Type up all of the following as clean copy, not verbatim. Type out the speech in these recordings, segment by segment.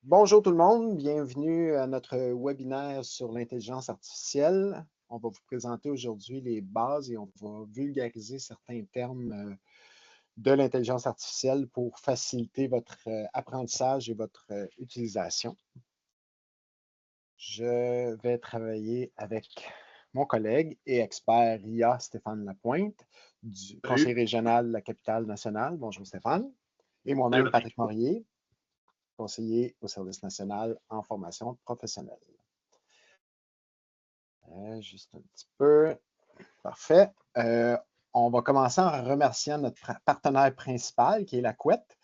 Bonjour tout le monde, bienvenue à notre webinaire sur l'intelligence artificielle. On va vous présenter aujourd'hui les bases et on va vulgariser certains termes de l'intelligence artificielle pour faciliter votre apprentissage et votre utilisation. Je vais travailler avec mon collègue et expert IA Stéphane Lapointe du Conseil Salut. régional de la capitale-nationale. Bonjour Stéphane. Et Salut, moi-même, Patrick. Patrick Morier, conseiller au Service national en formation professionnelle. Juste un petit peu. Parfait. On va commencer en remerciant notre partenaire principal, qui est la Couette,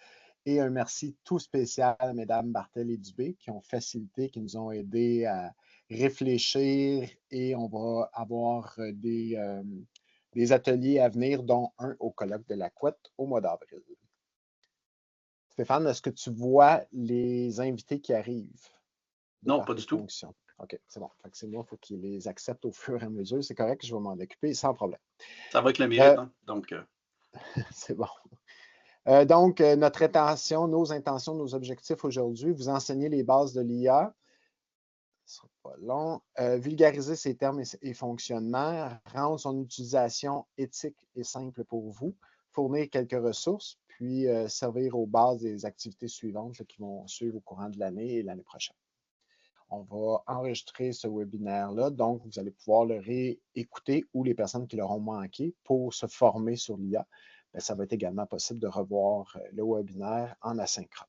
et un merci tout spécial à Mesdames Bartel et Dubé qui ont facilité, qui nous ont aidés à réfléchir et on va avoir des ateliers à venir, dont un au colloque de la Couette au mois d'avril. Stéphane, est-ce que tu vois les invités qui arrivent de Non, par pas tes du tout. fonctions? OK, c'est bon. Fait que c'est moi, il faut qu'ils les acceptent au fur et à mesure. C'est correct, je vais m'en occuper sans problème. Ça va avec le Euh, mérite, hein? Donc, c'est bon. Notre intention, nos objectifs aujourd'hui, vous enseigner les bases de l'IA. Ce sera pas long. Vulgariser ses termes et fonctionnements, rendre son utilisation éthique et simple pour vous, fournir quelques ressources, puis servir aux bases des activités suivantes là, qui vont suivre au courant de l'année et l'année prochaine. On va enregistrer ce webinaire-là, donc vous allez pouvoir le réécouter ou les personnes qui l'auront manqué pour se former sur l'IA. Bien, ça va être également possible de revoir le webinaire en asynchrone.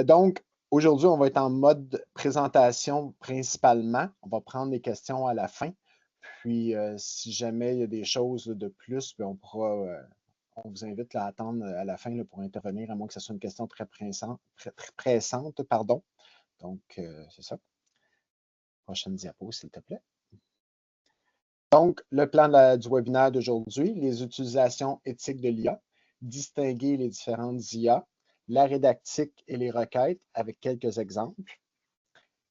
Donc, aujourd'hui, on va être en mode présentation principalement. On va prendre les questions à la fin. Puis, si jamais il y a des choses de plus, bien, on vous invite à attendre à la fin là, pour intervenir, à moins que ce soit une question très pressante, pardon. Donc, c'est ça. Prochaine diapo, s'il te plaît. Donc, le plan du webinaire d'aujourd'hui, les utilisations éthiques de l'IA, distinguer les différentes IA, la rédactique et les requêtes avec quelques exemples,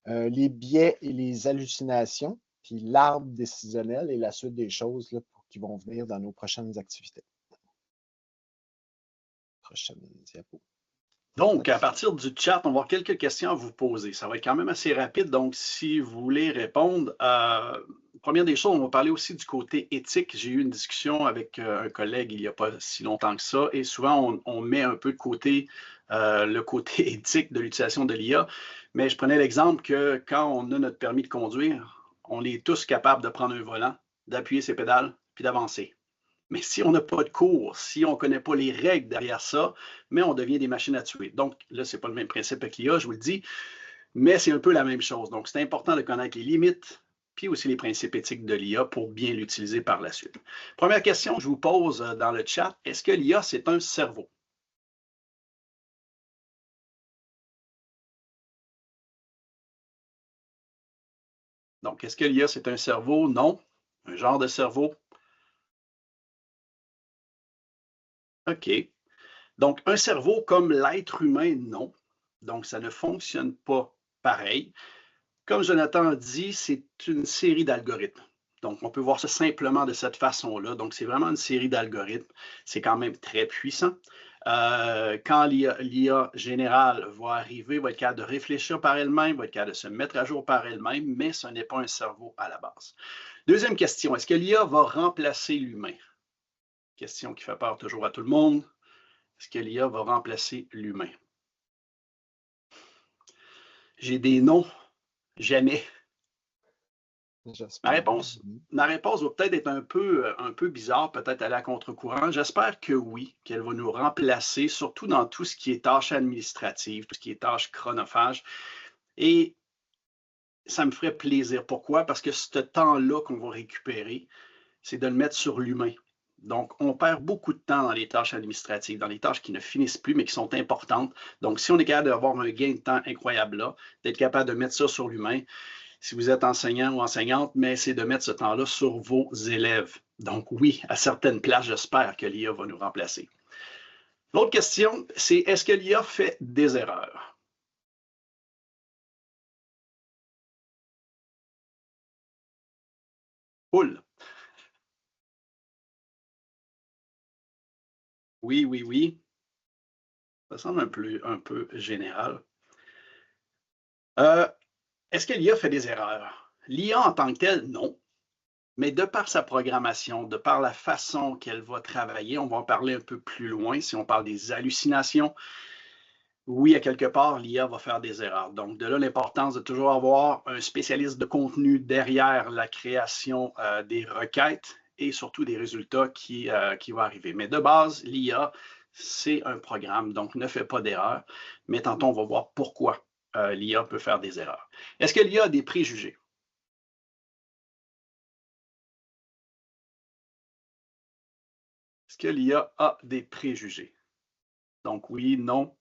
les biais et les hallucinations, puis l'arbre décisionnel et la suite des choses là, qui vont venir dans nos prochaines activités. Prochaine diapo. donc, à partir du chat, on va avoir quelques questions à vous poser. Ça va être quand même assez rapide, donc si vous voulez répondre, première des choses, on va parler aussi du côté éthique. J'ai eu une discussion avec un collègue il n'y a pas si longtemps que ça, et souvent on met un peu de côté le côté éthique de l'utilisation de l'IA, mais je prenais l'exemple que quand on a notre permis de conduire, on est tous capables de prendre un volant, d'appuyer ses pédales, puis d'avancer. Mais si on n'a pas de cours, si on ne connaît pas les règles derrière ça, mais on devient des machines à tuer. Donc là, ce n'est pas le même principe avec l'IA, je vous le dis, mais c'est un peu la même chose. Donc c'est important de connaître les limites, puis aussi les principes éthiques de l'IA pour bien l'utiliser par la suite. Première question que je vous pose dans le chat, est-ce que l'IA, c'est un cerveau? Donc, est-ce que l'IA, c'est un cerveau? Non. Un genre de cerveau? OK. Donc, un cerveau comme l'être humain, non. Donc, ça ne fonctionne pas pareil. Comme Jonathan a dit, c'est une série d'algorithmes. Donc, on peut voir ça simplement de cette façon-là. Donc, c'est vraiment une série d'algorithmes. C'est quand même très puissant. Quand l'IA générale va arriver, va être capable de réfléchir par elle-même, va être capable de se mettre à jour par elle-même, mais ce n'est pas un cerveau à la base. Deuxième question, est-ce que l'IA va remplacer l'humain? Question qui fait peur toujours à tout le monde. Est-ce que l'IA va remplacer l'humain? J'ai des noms, jamais. Ma J'espère. réponse, ma réponse va peut-être être un peu bizarre, peut-être aller à contre-courant. J'espère que oui, qu'elle va nous remplacer, surtout dans tout ce qui est tâches administratives, tout ce qui est tâches chronophages. Et ça me ferait plaisir. Pourquoi? Parce que ce temps-là qu'on va récupérer, c'est de le mettre sur l'humain. Donc, on perd beaucoup de temps dans les tâches administratives, dans les tâches qui ne finissent plus, mais qui sont importantes. Donc, si on est capable d'avoir un gain de temps incroyable là, d'être capable de mettre ça sur l'humain, si vous êtes enseignant ou enseignante, mais c'est de mettre ce temps-là sur vos élèves. Donc oui, à certaines places, j'espère que l'IA va nous remplacer. L'autre question, c'est est-ce que l'IA fait des erreurs? Cool. Oui, oui, oui. Ça semble un peu général. Est-ce que l'IA fait des erreurs? L'IA en tant que telle, non. Mais de par sa programmation, de par la façon qu'elle va travailler, on va en parler un peu plus loin si on parle des hallucinations. Oui, à quelque part, l'IA va faire des erreurs. Donc, de là l'importance de toujours avoir un spécialiste de contenu derrière la création des requêtes et surtout des résultats qui vont arriver. Mais de base, l'IA, c'est un programme, donc ne fait pas d'erreurs. Mais tantôt, on va voir pourquoi l'IA peut faire des erreurs. Est-ce que l'IA a des préjugés? Est-ce que l'IA a des préjugés? Donc oui, non,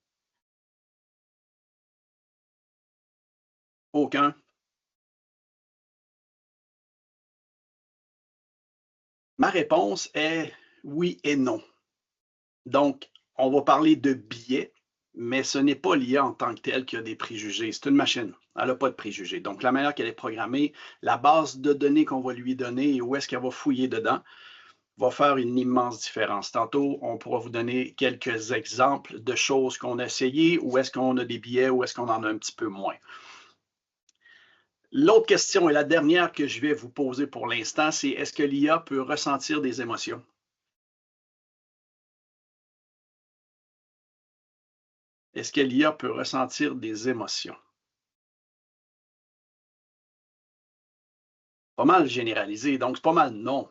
aucun. Ma réponse est oui et non. Donc, on va parler de biais, mais ce n'est pas l'IA en tant que telle qui a des préjugés. C'est une machine. Elle n'a pas de préjugés. Donc, la manière qu'elle est programmée, la base de données qu'on va lui donner et où est-ce qu'elle va fouiller dedans, va faire une immense différence. Tantôt, on pourra vous donner quelques exemples de choses qu'on a essayées, où est-ce qu'on a des biais, où est-ce qu'on en a un petit peu moins. L'autre question et la dernière que je vais vous poser pour l'instant, c'est est-ce que l'IA peut ressentir des émotions? Est-ce que l'IA peut ressentir des émotions? Pas mal généralisé, donc c'est pas mal non.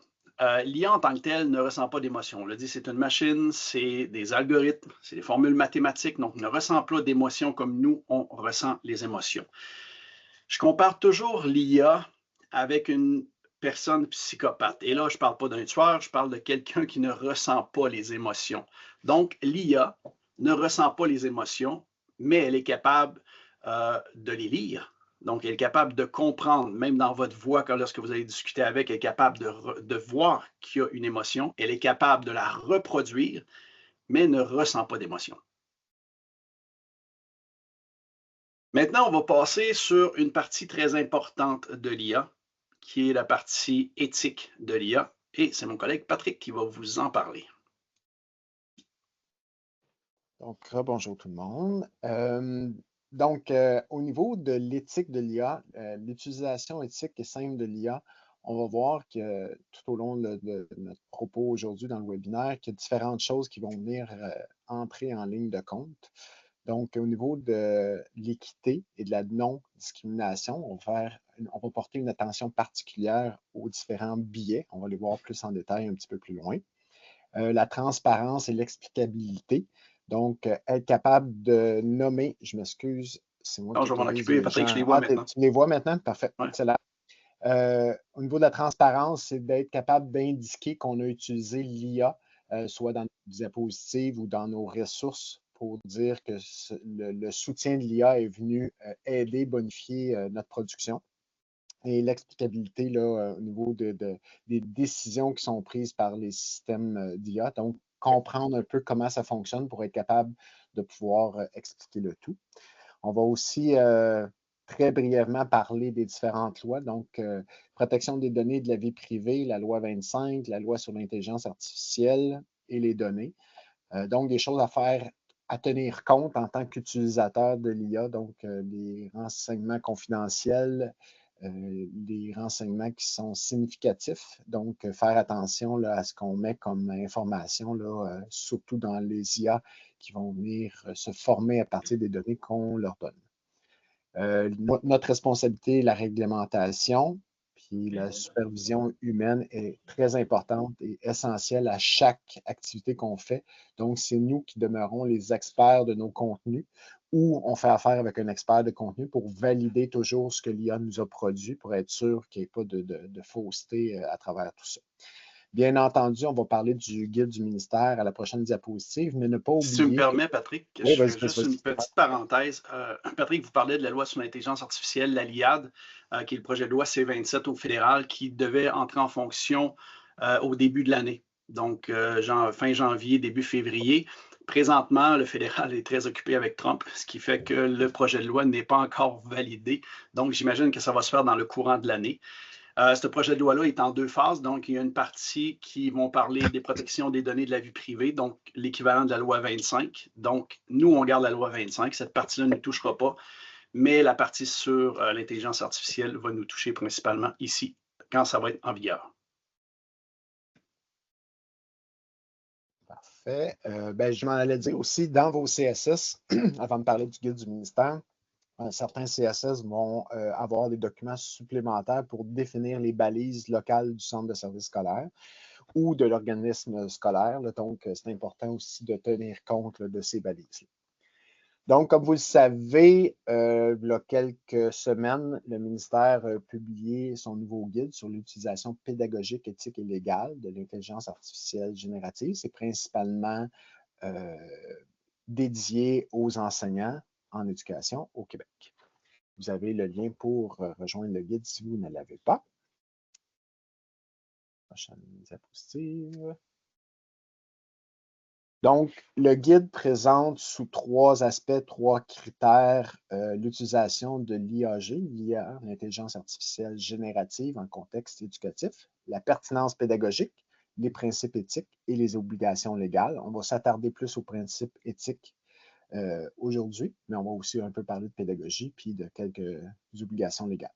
L'IA en tant que telle ne ressent pas d'émotions. On l'a dit, c'est une machine, c'est des algorithmes, c'est des formules mathématiques, donc ne ressent pas d'émotions comme nous, on ressent les émotions. Je compare toujours l'IA avec une personne psychopathe. Et là, je ne parle pas d'un tueur, je parle de quelqu'un qui ne ressent pas les émotions. Donc, l'IA ne ressent pas les émotions, mais elle est capable de les lire. Donc, elle est capable de comprendre, même dans votre voix, quand lorsque vous allez discuter avec, elle est capable de voir qu'il y a une émotion. Elle est capable de la reproduire, mais ne ressent pas d'émotion. Maintenant, on va passer sur une partie très importante de l'IA, qui est la partie éthique de l'IA. Et c'est mon collègue Patrick qui va vous en parler. Donc, bonjour tout le monde. Au niveau de l'éthique de l'IA, l'utilisation éthique et simple de l'IA, on va voir que tout au long de notre propos aujourd'hui dans le webinaire, qu'il y a différentes choses qui vont venir entrer en ligne de compte. Donc, au niveau de l'équité et de la non-discrimination, on va porter une attention particulière aux différents biais. On va les voir plus en détail un petit peu plus loin. La transparence et l'explicabilité. Donc, être capable de nommer, je m'excuse, c'est moi Non, qui je vais m'en autorise occuper. les Patrick, je les gens. vois Ah, maintenant. tu les vois maintenant? Parfait, Ouais. excellent. Au niveau de la transparence, c'est d'être capable d'indiquer qu'on a utilisé l'IA, soit dans nos diapositives ou dans nos ressources, pour dire que le soutien de l'IA est venu aider, bonifier notre production. Et l'explicabilité là, au niveau des décisions qui sont prises par les systèmes d'IA. Donc, comprendre un peu comment ça fonctionne pour être capable de pouvoir expliquer le tout. On va aussi très brièvement parler des différentes lois. Donc, protection des données et de la vie privée, la loi 25, la loi sur l'intelligence artificielle et les données. Donc, des choses à faire, à tenir compte en tant qu'utilisateur de l'IA. Donc, les renseignements confidentiels, des renseignements qui sont significatifs. Donc, faire attention là, à ce qu'on met comme information, là, surtout dans les IA qui vont venir se former à partir des données qu'on leur donne. Notre responsabilité, la réglementation, puis la supervision humaine est très importante et essentielle à chaque activité qu'on fait. Donc, c'est nous qui demeurons les experts de nos contenus ou on fait affaire avec un expert de contenu pour valider toujours ce que l'IA nous a produit pour être sûr qu'il n'y ait pas de fausseté à travers tout ça. Bien entendu, on va parler du guide du ministère à la prochaine diapositive, mais ne pas oublier. Si tu me permets, Patrick, oui, je fais juste une petite parenthèse. Patrick, vous parlez de la loi sur l'intelligence artificielle, la LIAD, qui est le projet de loi C-27 au fédéral, qui devait entrer en fonction au début de l'année. Donc, fin janvier, début février. Présentement, le fédéral est très occupé avec Trump, ce qui fait que le projet de loi n'est pas encore validé. Donc, j'imagine que ça va se faire dans le courant de l'année. Ce projet de loi-là est en 2 phases. Donc, il y a une partie qui vont parler des protections des données de la vie privée, donc l'équivalent de la loi 25. Donc, nous, on garde la loi 25. Cette partie-là ne touchera pas, mais la partie sur l'intelligence artificielle va nous toucher principalement ici, quand ça va être en vigueur. Parfait. Ben, je m'en allais dire aussi, dans vos CSS, avant de parler du guide du ministère, certains CSS vont avoir des documents supplémentaires pour définir les balises locales du centre de service scolaire ou de l'organisme scolaire. Là, donc, c'est important aussi de tenir compte là, de ces balises. Donc, comme vous le savez, il y a quelques semaines, le ministère a publié son nouveau guide sur l'utilisation pédagogique, éthique et légale de l'intelligence artificielle générative. C'est principalement dédié aux enseignants en éducation au Québec. Vous avez le lien pour rejoindre le guide si vous ne l'avez pas. Prochaine diapositive. Donc, le guide présente sous 3 aspects, 3 critères, l'utilisation de l'IAG, l'IA, l'intelligence artificielle générative en contexte éducatif, la pertinence pédagogique, les principes éthiques et les obligations légales. On va s'attarder plus aux principes éthiques aujourd'hui, mais on va aussi un peu parler de pédagogie puis de quelques obligations légales.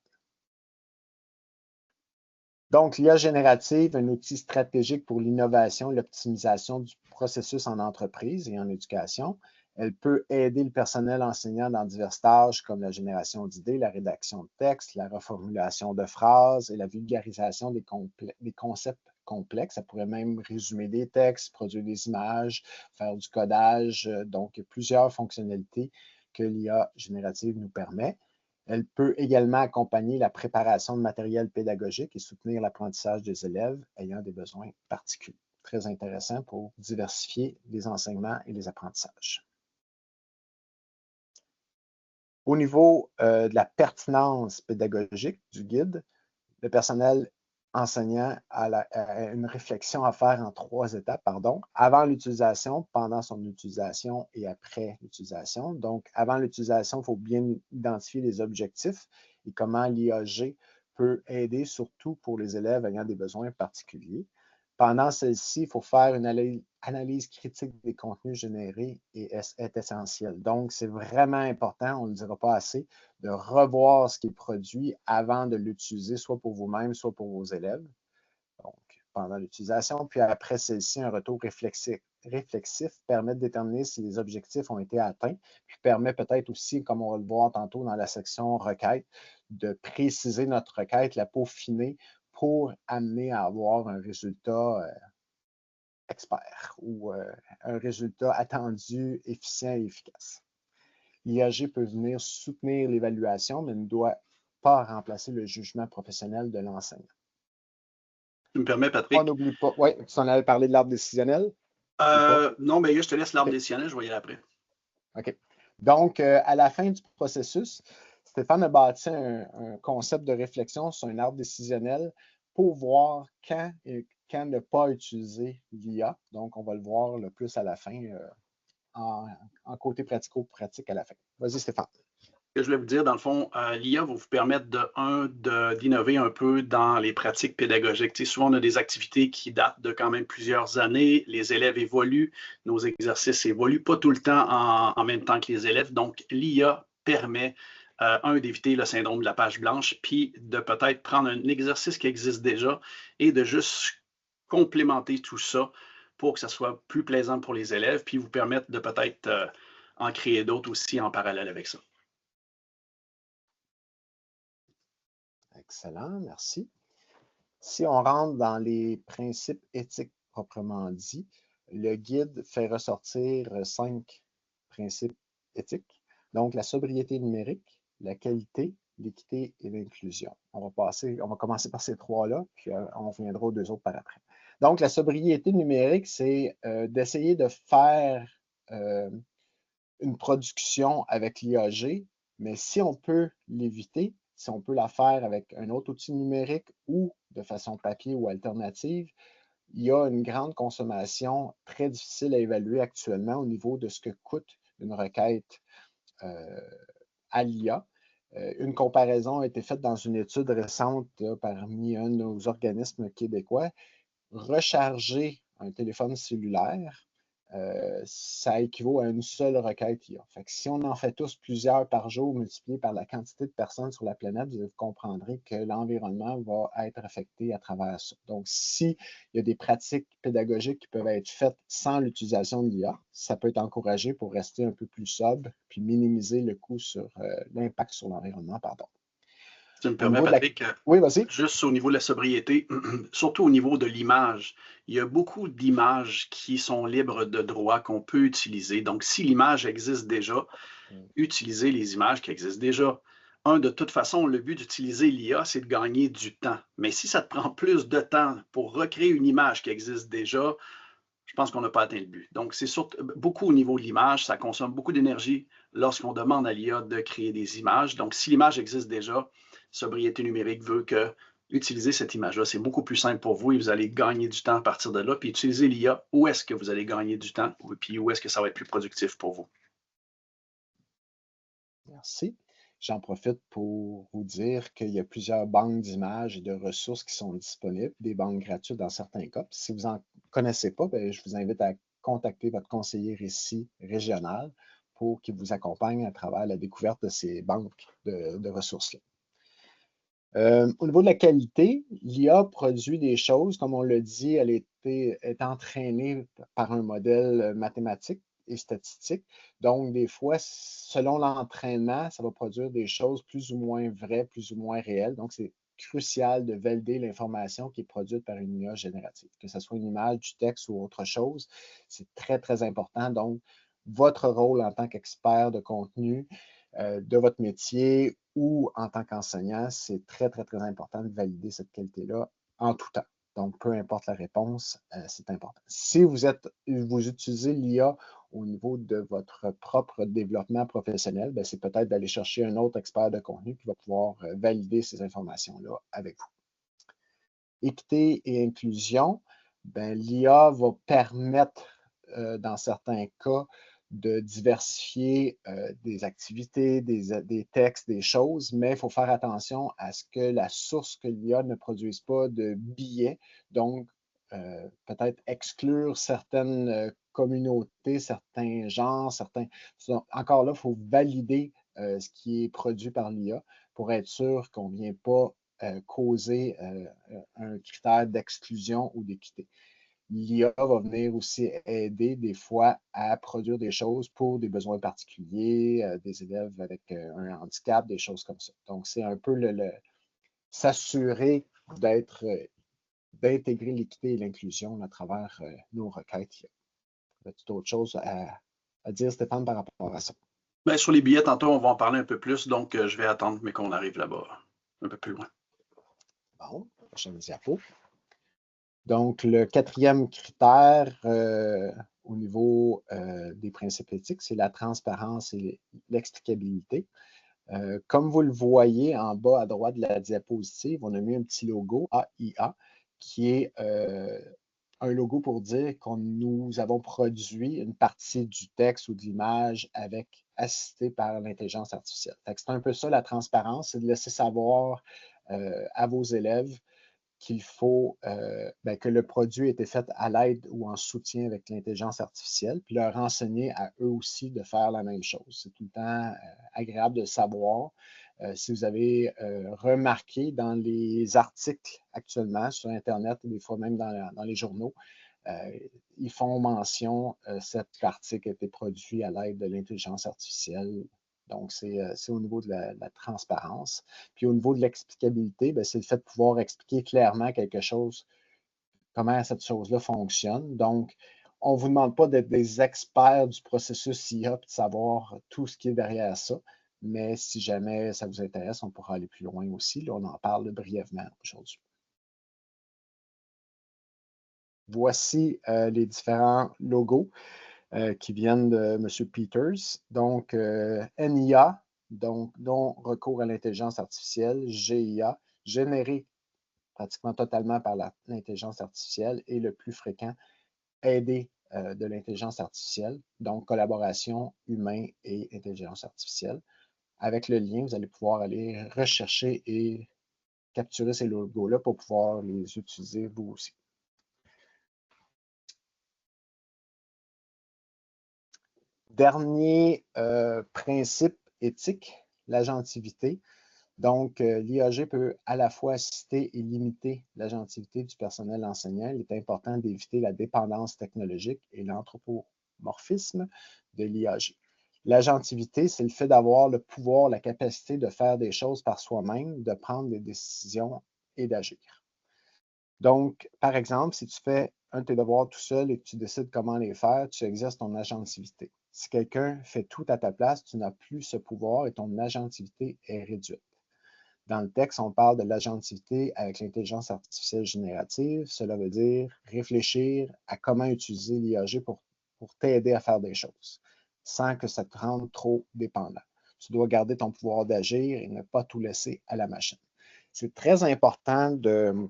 Donc, l'IA générative, un outil stratégique pour l'innovation et l'optimisation du processus en entreprise et en éducation. Elle peut aider le personnel enseignant dans diverses tâches comme la génération d'idées, la rédaction de textes, la reformulation de phrases et la vulgarisation des concepts complexes. Ça pourrait même résumer des textes, produire des images, faire du codage. Donc, plusieurs fonctionnalités que l'IA générative nous permet. Elle peut également accompagner la préparation de matériel pédagogique et soutenir l'apprentissage des élèves ayant des besoins particuliers. Très intéressant pour diversifier les enseignements et les apprentissages. Au niveau de la pertinence pédagogique du guide, le personnel enseignant a une réflexion à faire en 3 étapes, avant l'utilisation, pendant son utilisation et après l'utilisation. Donc, avant l'utilisation, il faut bien identifier les objectifs et comment l'IAG peut aider, surtout pour les élèves ayant des besoins particuliers. Pendant celle-ci, il faut faire une analyse critique des contenus générés et est essentiel. Donc, c'est vraiment important, on ne le dira pas assez, de revoir ce qui est produit avant de l'utiliser, soit pour vous-même, soit pour vos élèves. Donc, pendant l'utilisation, puis après celle-ci, un retour réflexif permet de déterminer si les objectifs ont été atteints, puis permet peut-être aussi, comme on va le voir tantôt dans la section requête, de préciser notre requête, la peaufiner pour amener à avoir un résultat expert ou un résultat attendu, efficient et efficace. L'IAG peut venir soutenir l'évaluation, mais ne doit pas remplacer le jugement professionnel de l'enseignant. Tu me permets, Patrick? On n'oublie pas. Oui, tu en avais parlé de l'arbre décisionnel? Non, mais je te laisse l'arbre décisionnel, je vais y aller après. OK. Donc, à la fin du processus, Stéphane a bâti un concept de réflexion sur un arbre décisionnel pour voir quand ne pas utiliser l'IA. Donc, on va le voir le plus à la fin, en côté pratico-pratique à la fin. Vas-y, Stéphane. Ce que je voulais vous dire, dans le fond, l'IA va vous permettre d'innover un peu dans les pratiques pédagogiques. Tu sais, souvent, on a des activités qui datent de quand même plusieurs années. Les élèves évoluent, nos exercices évoluent pas tout le temps en même temps que les élèves. Donc, l'IA permet, d'éviter le syndrome de la page blanche, puis de peut-être prendre un exercice qui existe déjà et de juste complémenter tout ça pour que ça soit plus plaisant pour les élèves, puis vous permettre de peut-être en créer d'autres aussi en parallèle avec ça. Excellent, merci. Si on rentre dans les principes éthiques proprement dits, le guide fait ressortir 5 principes éthiques. Donc, la sobriété numérique, la qualité, l'équité et l'inclusion. On va commencer par ces 3-là, puis on reviendra aux 2 autres par après. Donc, la sobriété numérique, c'est d'essayer de faire une production avec l'IAG, mais si on peut l'éviter, si on peut la faire avec un autre outil numérique ou de façon papier ou alternative, il y a une grande consommation très difficile à évaluer actuellement au niveau de ce que coûte une requête à l'IA. Une comparaison a été faite dans une étude récente là, parmi un de nos organismes québécois. Recharger un téléphone cellulaire, ça équivaut à une seule requête IA. Fait que si on en fait tous plusieurs par jour multiplié par la quantité de personnes sur la planète, vous comprendrez que l'environnement va être affecté à travers ça. Donc, s'il y a des pratiques pédagogiques qui peuvent être faites sans l'utilisation de l'IA, ça peut être encouragé pour rester un peu plus sobre puis minimiser le coût sur l'impact sur l'environnement, pardon. Si tu me Au permets, niveau de la... Patrick, Oui, vas-y. juste au niveau de la sobriété, surtout au niveau de l'image, il y a beaucoup d'images qui sont libres de droit qu'on peut utiliser. Donc, si l'image existe déjà, utilisez les images qui existent déjà. De toute façon, le but d'utiliser l'IA, c'est de gagner du temps. Mais si ça te prend plus de temps pour recréer une image qui existe déjà, je pense qu'on n'a pas atteint le but. Donc, c'est surtout beaucoup au niveau de l'image, ça consomme beaucoup d'énergie lorsqu'on demande à l'IA de créer des images. Donc, si l'image existe déjà, sobriété numérique veut que utiliser cette image-là, c'est beaucoup plus simple pour vous et vous allez gagner du temps à partir de là. Puis utiliser l'IA, où est-ce que vous allez gagner du temps, puis où est-ce que ça va être plus productif pour vous. Merci. J'en profite pour vous dire qu'il y a plusieurs banques d'images et de ressources qui sont disponibles, des banques gratuites dans certains cas. Puis si vous n'en connaissez pas, bien, je vous invite à contacter votre conseiller ici régional pour qu'il vous accompagne à travers la découverte de ces banques de ressources-là. Au niveau de la qualité, l'IA produit des choses, comme on l'a dit, elle est entraînée par un modèle mathématique et statistique. Donc, des fois, selon l'entraînement, ça va produire des choses plus ou moins vraies, plus ou moins réelles. Donc, c'est crucial de valider l'information qui est produite par une IA générative, que ce soit une image, du texte ou autre chose. C'est très, très important. Donc, votre rôle en tant qu'expert de contenu, de votre métier ou en tant qu'enseignant, c'est très, très, très important de valider cette qualité-là en tout temps. Donc, peu importe la réponse, c'est important. Si vous utilisez l'IA au niveau de votre propre développement professionnel, c'est peut-être d'aller chercher un autre expert de contenu qui va pouvoir valider ces informations-là avec vous. Équité et inclusion, l'IA va permettre, dans certains cas, de diversifier des activités, des textes, des choses, mais il faut faire attention à ce que la source que l'IA ne produise pas de biais, donc peut-être exclure certaines communautés, certains genres, Encore là, il faut valider ce qui est produit par l'IA pour être sûr qu'on ne vient pas causer un critère d'exclusion ou d'équité. L'IA va venir aussi aider des fois à produire des choses pour des besoins particuliers, des élèves avec un handicap, des choses comme ça. Donc, c'est un peu s'assurer d'intégrer l'équité et l'inclusion à travers nos requêtes. Y a-t-il autre chose à dire, Stéphane, par rapport à ça? Bien, sur les billets, tantôt, on va en parler un peu plus, donc je vais attendre, mais qu'on arrive là-bas un peu plus loin. Bon, prochaine diapo. Donc, le quatrième critère au niveau des principes éthiques, c'est la transparence et l'explicabilité. Comme vous le voyez en bas à droite de la diapositive, on a mis un petit logo AIA qui est un logo pour dire que nous avons produit une partie du texte ou de l'image assisté par l'intelligence artificielle. C'est un peu ça la transparence, c'est de laisser savoir à vos élèves qu'il faut que le produit ait été fait à l'aide ou en soutien avec l'intelligence artificielle, puis leur enseigner à eux aussi de faire la même chose. C'est tout le temps agréable de savoir. Si vous avez remarqué dans les articles actuellement sur Internet, des fois même dans les journaux, ils font mention cet article a été produit à l'aide de l'intelligence artificielle. Donc, c'est au niveau de la transparence. Puis au niveau de l'explicabilité, c'est le fait de pouvoir expliquer clairement quelque chose, comment cette chose-là fonctionne. Donc, on ne vous demande pas d'être des experts du processus IA et de savoir tout ce qui est derrière ça. Mais si jamais ça vous intéresse, on pourra aller plus loin aussi. Là, on en parle brièvement aujourd'hui. Voici les différents logos qui viennent de M. Peters. Donc, NIA, donc non recours à l'intelligence artificielle, GIA, généré pratiquement totalement par l'intelligence artificielle et le plus fréquent, aidé de l'intelligence artificielle, donc collaboration humain et intelligence artificielle. avec le lien, vous allez pouvoir aller rechercher et capturer ces logos-là pour pouvoir les utiliser vous aussi. Dernier principe éthique, l'agentivité. Donc, l'IAG peut à la fois assister et limiter l'agentivité du personnel enseignant. Il est important d'éviter la dépendance technologique et l'anthropomorphisme de l'IAG. L'agentivité, c'est le fait d'avoir le pouvoir, la capacité de faire des choses par soi-même, de prendre des décisions et d'agir. Donc, par exemple, si tu fais un de tes devoirs tout seul et que tu décides comment les faire, tu exerces ton agentivité. Si quelqu'un fait tout à ta place, tu n'as plus ce pouvoir et ton agentivité est réduite. Dans le texte, on parle de l'agentivité avec l'intelligence artificielle générative. Cela veut dire réfléchir à comment utiliser l'IAG pour t'aider à faire des choses, sans que ça te rende trop dépendant. Tu dois garder ton pouvoir d'agir et ne pas tout laisser à la machine. C'est très important de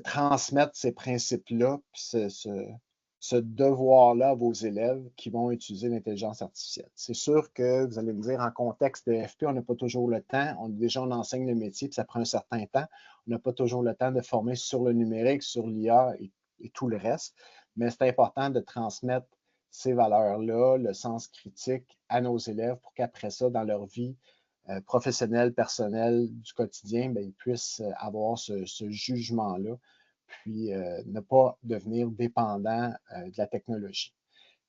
transmettre ces principes-là, ce devoir-là à vos élèves qui vont utiliser l'intelligence artificielle. C'est sûr que vous allez me dire, en contexte de FP, on n'a pas toujours le temps. Déjà, on enseigne le métier, puis ça prend un certain temps. On n'a pas toujours le temps de former sur le numérique, sur l'IA et tout le reste. Mais c'est important de transmettre ces valeurs-là, le sens critique à nos élèves pour qu'après ça, dans leur vie professionnelle, personnelle, du quotidien, bien, ils puissent avoir ce jugement-là, puis ne pas devenir dépendant de la technologie.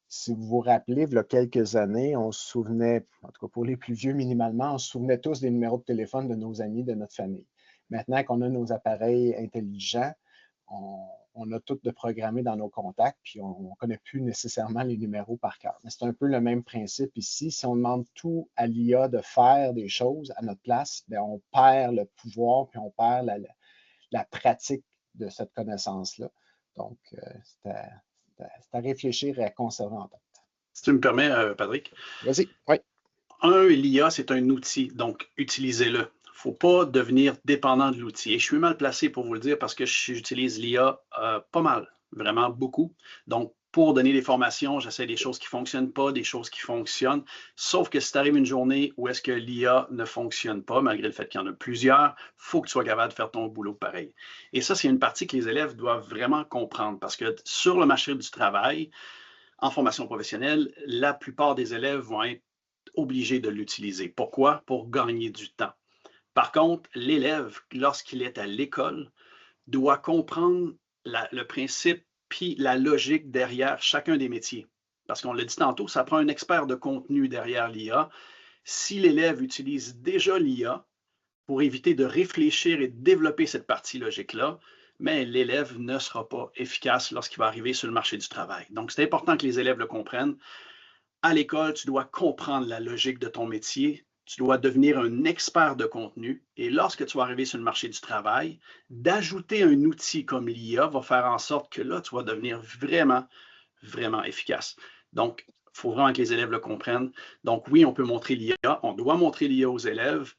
Si vous vous rappelez, il y a quelques années, on se souvenait, en tout cas pour les plus vieux minimalement, on se souvenait tous des numéros de téléphone de nos amis, de notre famille. Maintenant qu'on a nos appareils intelligents, on a tout de programmé dans nos contacts, puis on ne connaît plus nécessairement les numéros par cœur. Mais c'est un peu le même principe ici. Si on demande tout à l'IA de faire des choses à notre place, bien, on perd le pouvoir, puis on perd la pratique de cette connaissance-là. Donc, c'est à réfléchir et à conserver en tête. Si tu me permets, Patrick. Vas-y, oui. L'IA, c'est un outil, donc utilisez-le. Il ne faut pas devenir dépendant de l'outil. Et je suis mal placé pour vous le dire parce que j'utilise l'IA pas mal, vraiment beaucoup. Donc, pour donner des formations, j'essaie des choses qui ne fonctionnent pas, des choses qui fonctionnent. Sauf que si tu arrives une journée où est-ce que l'IA ne fonctionne pas, malgré le fait qu'il y en a plusieurs, il faut que tu sois capable de faire ton boulot pareil. Et ça, c'est une partie que les élèves doivent vraiment comprendre parce que sur le marché du travail, en formation professionnelle, la plupart des élèves vont être obligés de l'utiliser. Pourquoi? Pour gagner du temps. Par contre, l'élève, lorsqu'il est à l'école, doit comprendre le principe puis la logique derrière chacun des métiers. Parce qu'on l'a dit tantôt, ça prend un expert de contenu derrière l'IA. Si l'élève utilise déjà l'IA pour éviter de réfléchir et de développer cette partie logique-là, mais l'élève ne sera pas efficace lorsqu'il va arriver sur le marché du travail. Donc, c'est important que les élèves le comprennent. À l'école, tu dois comprendre la logique de ton métier. Tu dois devenir un expert de contenu. Et lorsque tu vas arriver sur le marché du travail, d'ajouter un outil comme l'IA va faire en sorte que là, tu vas devenir vraiment, vraiment efficace. Donc, il faut vraiment que les élèves le comprennent. Donc, oui, on peut montrer l'IA, on doit montrer l'IA aux élèves,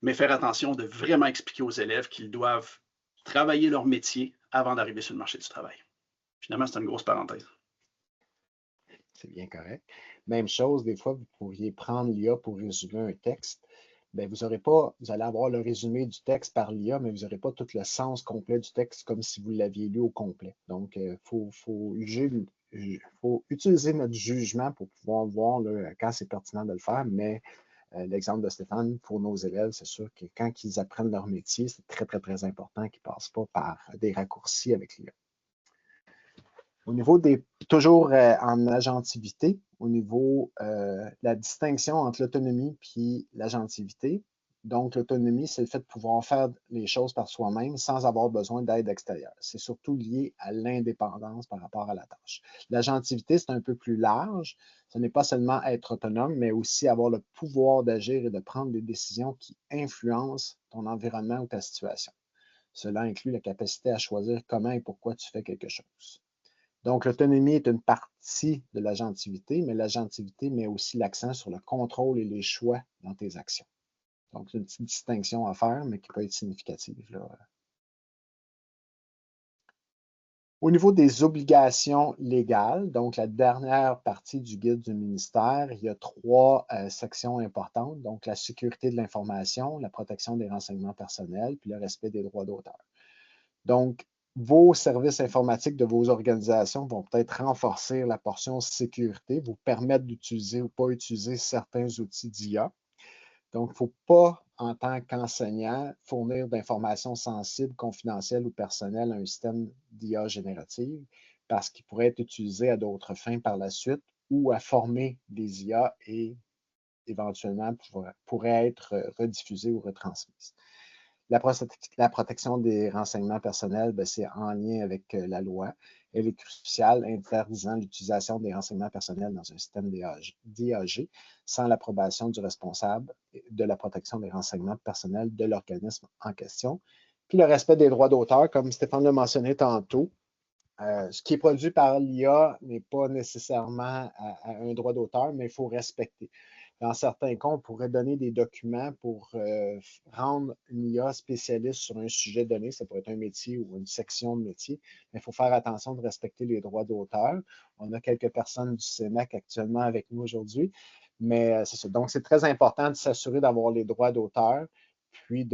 mais faire attention de vraiment expliquer aux élèves qu'ils doivent travailler leur métier avant d'arriver sur le marché du travail. Finalement, c'est une grosse parenthèse. C'est bien correct. Même chose, des fois, vous pourriez prendre l'IA pour résumer un texte. Bien, vous allez avoir le résumé du texte par l'IA, mais vous n'aurez pas tout le sens complet du texte comme si vous l'aviez lu au complet. Donc, faut utiliser notre jugement pour pouvoir voir là, quand c'est pertinent de le faire, mais l'exemple de Stéphane, pour nos élèves, c'est sûr que quand ils apprennent leur métier, c'est très, très, très important qu'ils ne passent pas par des raccourcis avec l'IA. Au niveau toujours en agentivité, au niveau de la distinction entre l'autonomie et l'agentivité. Donc, l'autonomie, c'est le fait de pouvoir faire les choses par soi-même sans avoir besoin d'aide extérieure. C'est surtout lié à l'indépendance par rapport à la tâche. L'agentivité, c'est un peu plus large. Ce n'est pas seulement être autonome, mais aussi avoir le pouvoir d'agir et de prendre des décisions qui influencent ton environnement ou ta situation. Cela inclut la capacité à choisir comment et pourquoi tu fais quelque chose. Donc, l'autonomie est une partie de l'agentivité, mais l'agentivité met aussi l'accent sur le contrôle et les choix dans tes actions. Donc, c'est une petite distinction à faire, mais qui peut être significative là. Au niveau des obligations légales, donc la dernière partie du guide du ministère, il y a 3 sections importantes, donc la sécurité de l'information, la protection des renseignements personnels, puis le respect des droits d'auteur. Donc, vos services informatiques de vos organisations vont peut-être renforcer la portion sécurité, vous permettre d'utiliser ou pas utiliser certains outils d'IA. Donc, il ne faut pas, en tant qu'enseignant, fournir d'informations sensibles, confidentielles ou personnelles à un système d'IA générative parce qu'il pourrait être utilisé à d'autres fins par la suite ou à former des IA et éventuellement pourrait être rediffusé ou retransmise. La protection des renseignements personnels, c'est en lien avec la loi. Elle est cruciale, interdisant l'utilisation des renseignements personnels dans un système d'IAG sans l'approbation du responsable de la protection des renseignements personnels de l'organisme en question. Puis le respect des droits d'auteur, comme Stéphane l'a mentionné tantôt, ce qui est produit par l'IA n'est pas nécessairement un droit d'auteur, mais il faut respecter. Dans certains cas, on pourrait donner des documents pour rendre une IA spécialiste sur un sujet donné. Ça pourrait être un métier ou une section de métier. Mais il faut faire attention de respecter les droits d'auteur. On a quelques personnes du CNEC actuellement avec nous aujourd'hui. Mais c'est ça. Donc, c'est très important de s'assurer d'avoir les droits d'auteur, puis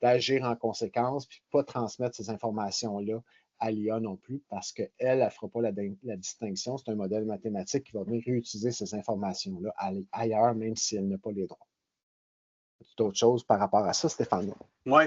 d'agir en conséquence, puis de ne pas transmettre ces informations-là à l'IA non plus, parce qu'elle ne fera pas la distinction. C'est un modèle mathématique qui va venir réutiliser ces informations-là ailleurs, même si elle n'a pas les droits. D'autres choses par rapport à ça, Stéphane? Oui,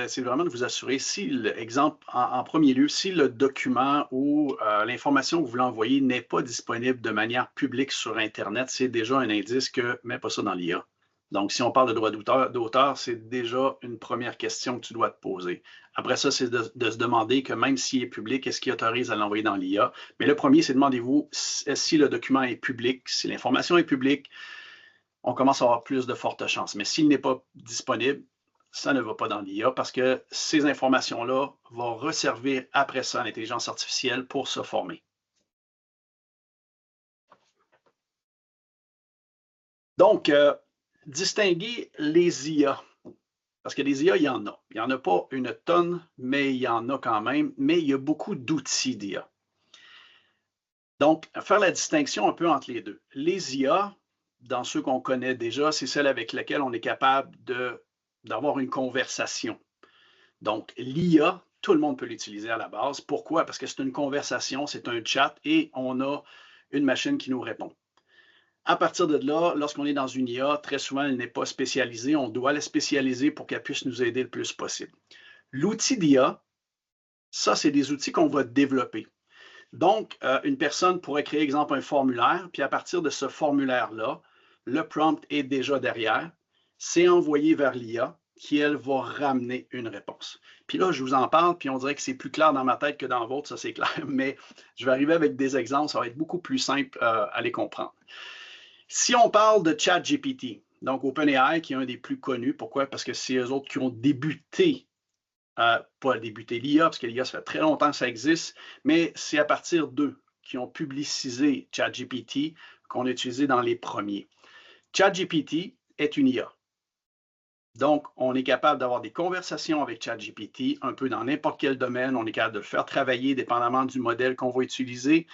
c'est vraiment de vous assurer, si l'exemple, en premier lieu, si le document ou l'information que vous voulez envoyer n'est pas disponible de manière publique sur Internet, c'est déjà un indice que mets pas ça dans l'IA. Donc, si on parle de droit d'auteur, c'est déjà une première question que tu dois te poser. Après ça, c'est de se demander que même s'il est public, est-ce qu'il autorise à l'envoyer dans l'IA? Mais le premier, c'est demandez-vous si le document est public, si l'information est publique, on commence à avoir plus de fortes chances. Mais s'il n'est pas disponible, ça ne va pas dans l'IA parce que ces informations-là vont resservir après ça à l'intelligence artificielle pour se former. Donc, distinguer les IA. Parce que des IA, il y en a. Il n'y en a pas une tonne, mais il y en a quand même. Mais il y a beaucoup d'outils d'IA. Donc, faire la distinction un peu entre les deux. Les IA, dans ceux qu'on connaît déjà, c'est celles avec lesquelles on est capable d'avoir une conversation. Donc, l'IA, tout le monde peut l'utiliser à la base. Pourquoi? Parce que c'est une conversation, c'est un chat et on a une machine qui nous répond. À partir de là, lorsqu'on est dans une IA, très souvent, elle n'est pas spécialisée. On doit la spécialiser pour qu'elle puisse nous aider le plus possible. L'outil d'IA, ça, c'est des outils qu'on va développer. Donc, une personne pourrait créer, exemple, un formulaire, puis à partir de ce formulaire-là, le prompt est déjà derrière. C'est envoyé vers l'IA qui, elle, va ramener une réponse. Puis là, je vous en parle, puis on dirait que c'est plus clair dans ma tête que dans la vôtre, ça c'est clair, mais je vais arriver avec des exemples, ça va être beaucoup plus simple à les comprendre. Si on parle de ChatGPT, donc OpenAI, qui est un des plus connus, pourquoi? Parce que c'est eux autres qui ont débuté, pas débuté l'IA, parce que l'IA, ça fait très longtemps que ça existe, mais c'est à partir d'eux qui ont publicisé ChatGPT qu'on a utilisé dans les premiers. ChatGPT est une IA. Donc, on est capable d'avoir des conversations avec ChatGPT un peu dans n'importe quel domaine. On est capable de le faire travailler dépendamment du modèle qu'on va utiliser.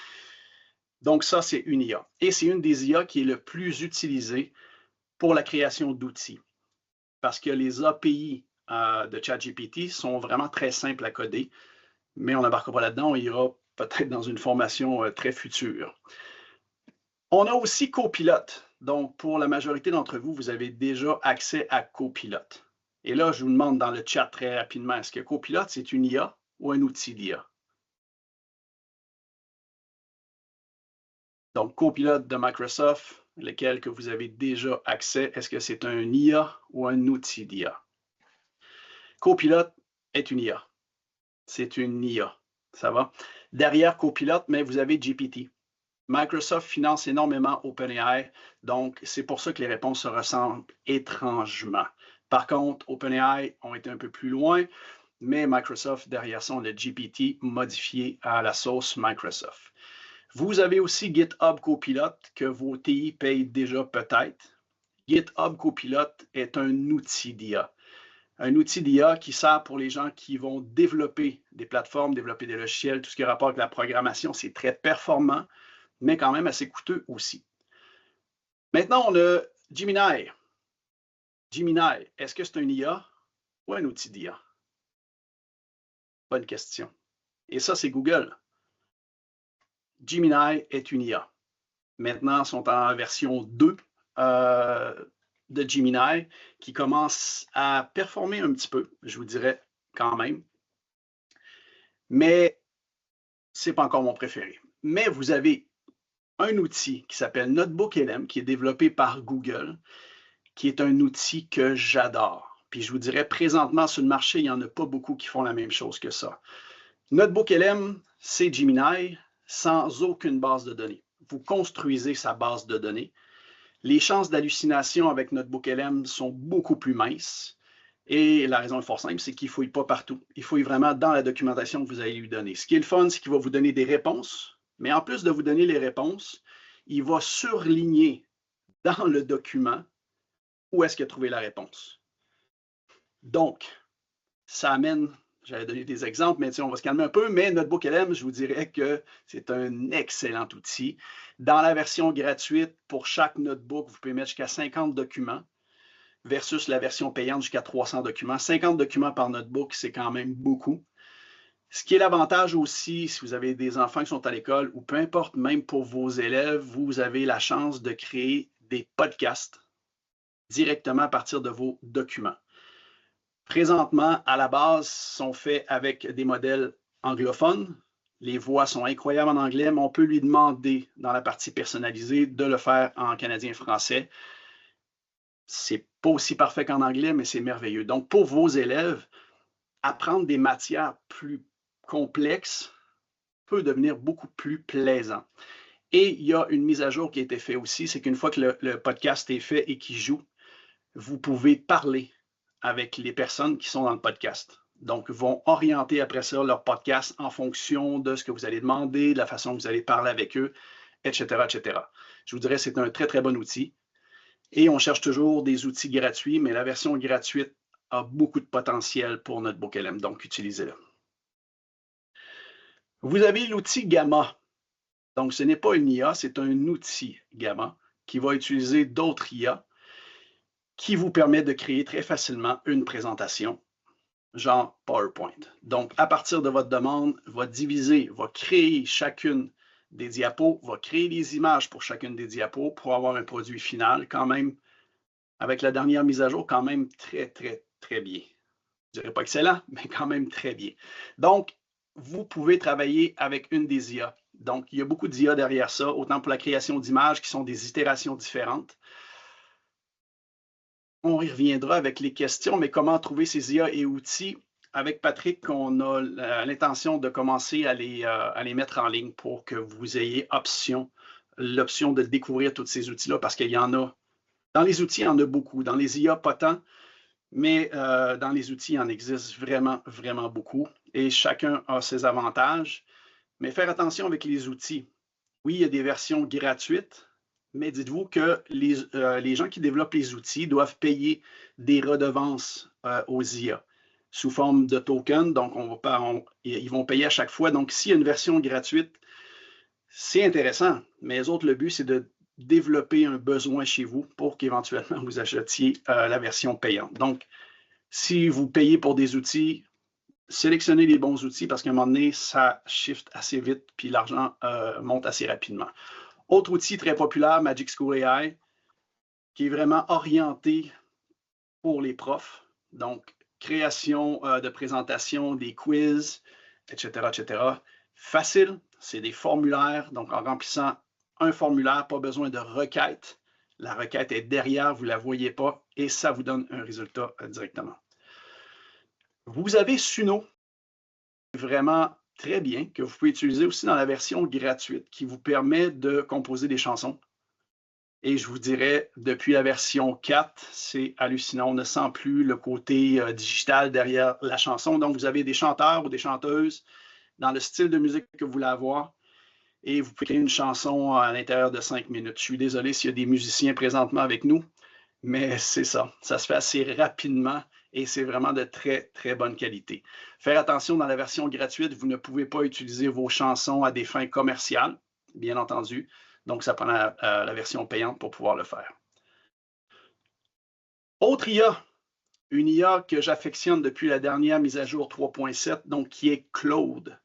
Donc, ça, c'est une IA. Et c'est une des IA qui est le plus utilisée pour la création d'outils. Parce que les API de ChatGPT sont vraiment très simples à coder. Mais on n'embarquera pas là-dedans. On ira peut-être dans une formation très future. On a aussi Copilot. Donc, pour la majorité d'entre vous, vous avez déjà accès à Copilot. Et là, je vous demande dans le chat très rapidement, est-ce que Copilot, c'est une IA ou un outil d'IA? Donc, Copilot de Microsoft, lequel que vous avez déjà accès, est-ce que c'est un IA ou un outil d'IA? Copilot est une IA. C'est une IA. Ça va? Derrière Copilot, mais vous avez GPT. Microsoft finance énormément OpenAI, donc c'est pour ça que les réponses se ressemblent étrangement. Par contre, OpenAI ont été un peu plus loin, mais Microsoft, derrière ça, on a GPT modifié à la sauce Microsoft. Vous avez aussi GitHub Copilot que vos TI payent déjà peut-être. GitHub Copilot est un outil d'IA. un outil d'IA qui sert pour les gens qui vont développer des plateformes, développer des logiciels, tout ce qui a rapport avec la programmation. C'est très performant, mais quand même assez coûteux aussi. Maintenant, on a Gemini. Gemini, est-ce que c'est un IA ou un outil d'IA? Bonne question. Et ça, c'est Google. Gemini est une IA. Maintenant, ils sont en version 2 de Gemini qui commence à performer un petit peu, je vous dirais quand même. Mais ce n'est pas encore mon préféré. Mais vous avez un outil qui s'appelle NotebookLM qui est développé par Google, qui est un outil que j'adore. Puis je vous dirais, présentement sur le marché, il n'y en a pas beaucoup qui font la même chose que ça. NotebookLM, c'est Gemini sans aucune base de données. Vous construisez sa base de données. Les chances d'hallucination avec NotebookLM sont beaucoup plus minces. Et la raison est fort simple, c'est qu'il ne fouille pas partout. Il fouille vraiment dans la documentation que vous allez lui donner. Ce qui est le fun, c'est qu'il va vous donner des réponses, mais en plus de vous donner les réponses, il va surligner dans le document où est-ce qu'il a trouvé la réponse. Donc, ça amène, j'allais donner des exemples, mais on va se calmer un peu, mais NotebookLM, je vous dirais que c'est un excellent outil. Dans la version gratuite, pour chaque notebook, vous pouvez mettre jusqu'à 50 documents versus la version payante jusqu'à 300 documents. 50 documents par notebook, c'est quand même beaucoup. Ce qui est l'avantage aussi, si vous avez des enfants qui sont à l'école, ou peu importe, même pour vos élèves, vous avez la chance de créer des podcasts directement à partir de vos documents. Présentement, à la base, sont faits avec des modèles anglophones. Les voix sont incroyables en anglais, mais on peut lui demander, dans la partie personnalisée, de le faire en canadien-français. C'est pas aussi parfait qu'en anglais, mais c'est merveilleux. Donc, pour vos élèves, apprendre des matières plus complexes peut devenir beaucoup plus plaisant. Et il y a une mise à jour qui a été faite aussi, c'est qu'une fois que le podcast est fait et qu'il joue, vous pouvez parler avec les personnes qui sont dans le podcast. Donc, vont orienter après ça leur podcast en fonction de ce que vous allez demander, de la façon que vous allez parler avec eux, etc., etc. Je vous dirais que c'est un très, très bon outil. Et on cherche toujours des outils gratuits, mais la version gratuite a beaucoup de potentiel pour NotebookLM, donc utilisez-le. Vous avez l'outil Gamma. Donc, ce n'est pas une IA, c'est un outil Gamma qui va utiliser d'autres IA qui vous permet de créer très facilement une présentation, genre PowerPoint. Donc, à partir de votre demande, va diviser, va créer chacune des diapos, va créer les images pour chacune des diapos pour avoir un produit final quand même, avec la dernière mise à jour, quand même très, très, très bien. Je ne dirais pas excellent, mais quand même très bien. Donc, vous pouvez travailler avec une des IA. Donc, il y a beaucoup d'IA derrière ça, autant pour la création d'images qui sont des itérations différentes. On y reviendra avec les questions, mais comment trouver ces IA et outils? Avec Patrick, on a l'intention de commencer à les mettre en ligne pour que vous ayez l'option de découvrir tous ces outils-là, parce qu'il y en a. Dans les outils, il y en a beaucoup. Dans les IA, pas tant, mais dans les outils, il en existe vraiment, vraiment beaucoup. Et chacun a ses avantages. Mais faire attention avec les outils. Oui, il y a des versions gratuites, mais dites-vous que les gens qui développent les outils doivent payer des redevances aux IA sous forme de tokens. Donc, ils vont payer à chaque fois. Donc, s'il y a une version gratuite, c'est intéressant, mais les autres, le but, c'est de développer un besoin chez vous pour qu'éventuellement vous achetiez la version payante. Donc, si vous payez pour des outils, sélectionnez les bons outils parce qu'à un moment donné, ça shift assez vite puis l'argent monte assez rapidement. Autre outil très populaire, Magic School AI, qui est vraiment orienté pour les profs. Donc, création de présentations, des quiz, etc., etc. Facile, c'est des formulaires. Donc, en remplissant un formulaire, pas besoin de requête. La requête est derrière, vous ne la voyez pas et ça vous donne un résultat directement. Vous avez Suno, vraiment très bien, que vous pouvez utiliser aussi dans la version gratuite, qui vous permet de composer des chansons. Et je vous dirais, depuis la version 4, c'est hallucinant. On ne sent plus le côté digital derrière la chanson. Donc, vous avez des chanteurs ou des chanteuses dans le style de musique que vous voulez avoir. Et vous pouvez créer une chanson à l'intérieur de 5 minutes. Je suis désolé s'il y a des musiciens présentement avec nous, mais c'est ça. Ça se fait assez rapidement et c'est vraiment de très, très bonne qualité. Faire attention, dans la version gratuite, vous ne pouvez pas utiliser vos chansons à des fins commerciales, bien entendu. Donc, ça prend la version payante pour pouvoir le faire. Autre IA, une IA que j'affectionne depuis la dernière mise à jour 3.7, donc qui est Claude.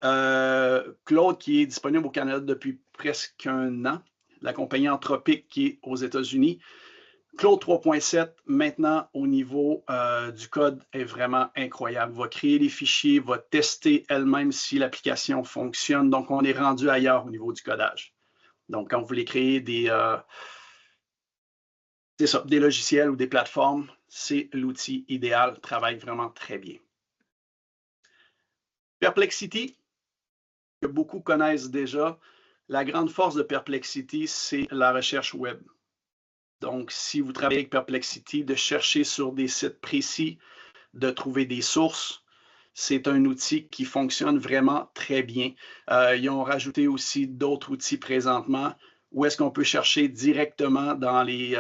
Claude qui est disponible au Canada depuis presque un an, la compagnie Anthropic qui est aux États-Unis. Claude 3.7, maintenant au niveau du code, est vraiment incroyable. Va créer les fichiers, va tester elle-même si l'application fonctionne. Donc, on est rendu ailleurs au niveau du codage. Donc, quand vous voulez créer des logiciels ou des plateformes, c'est l'outil idéal, travaille vraiment très bien. Perplexity, que beaucoup connaissent déjà, la grande force de Perplexity, c'est la recherche web. Donc, si vous travaillez avec Perplexity, de chercher sur des sites précis, de trouver des sources, c'est un outil qui fonctionne vraiment très bien. Ils ont rajouté aussi d'autres outils présentement où est-ce qu'on peut chercher directement dans les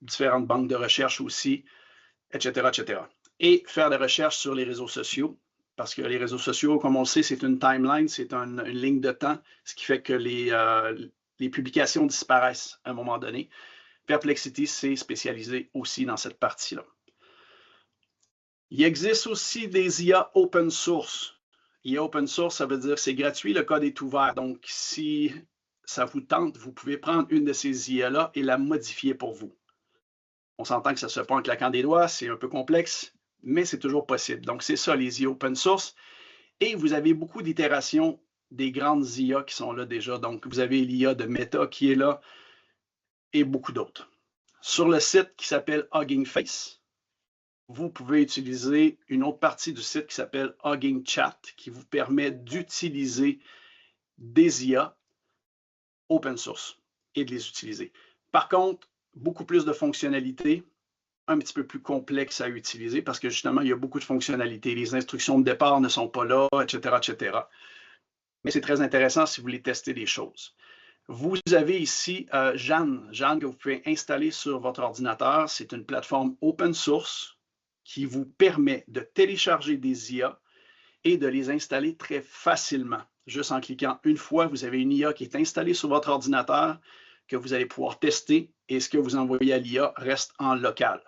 différentes banques de recherche aussi, etc., etc. Et faire des recherches sur les réseaux sociaux, parce que les réseaux sociaux, comme on le sait, c'est une timeline, c'est une ligne de temps, ce qui fait que les publications disparaissent à un moment donné. Perplexity s'est spécialisé aussi dans cette partie-là. Il existe aussi des IA open source. IA open source, ça veut dire que c'est gratuit, le code est ouvert. Donc, si ça vous tente, vous pouvez prendre une de ces IA-là et la modifier pour vous. On s'entend que ça ne se fait pas en claquant des doigts, c'est un peu complexe, mais c'est toujours possible. Donc, c'est ça, les IA open source. Et vous avez beaucoup d'itérations des grandes IA qui sont là déjà. Donc, vous avez l'IA de Meta qui est là et beaucoup d'autres. Sur le site qui s'appelle Hugging Face, vous pouvez utiliser une autre partie du site qui s'appelle Hugging Chat, qui vous permet d'utiliser des IA open source et de les utiliser. Par contre, beaucoup plus de fonctionnalités, un petit peu plus complexes à utiliser parce que justement, il y a beaucoup de fonctionnalités. Les instructions de départ ne sont pas là, etc., etc. Mais c'est très intéressant si vous voulez tester des choses. Vous avez ici Jeanne que vous pouvez installer sur votre ordinateur. C'est une plateforme open source qui vous permet de télécharger des IA et de les installer très facilement. Juste en cliquant une fois, vous avez une IA qui est installée sur votre ordinateur que vous allez pouvoir tester et ce que vous envoyez à l'IA reste en local.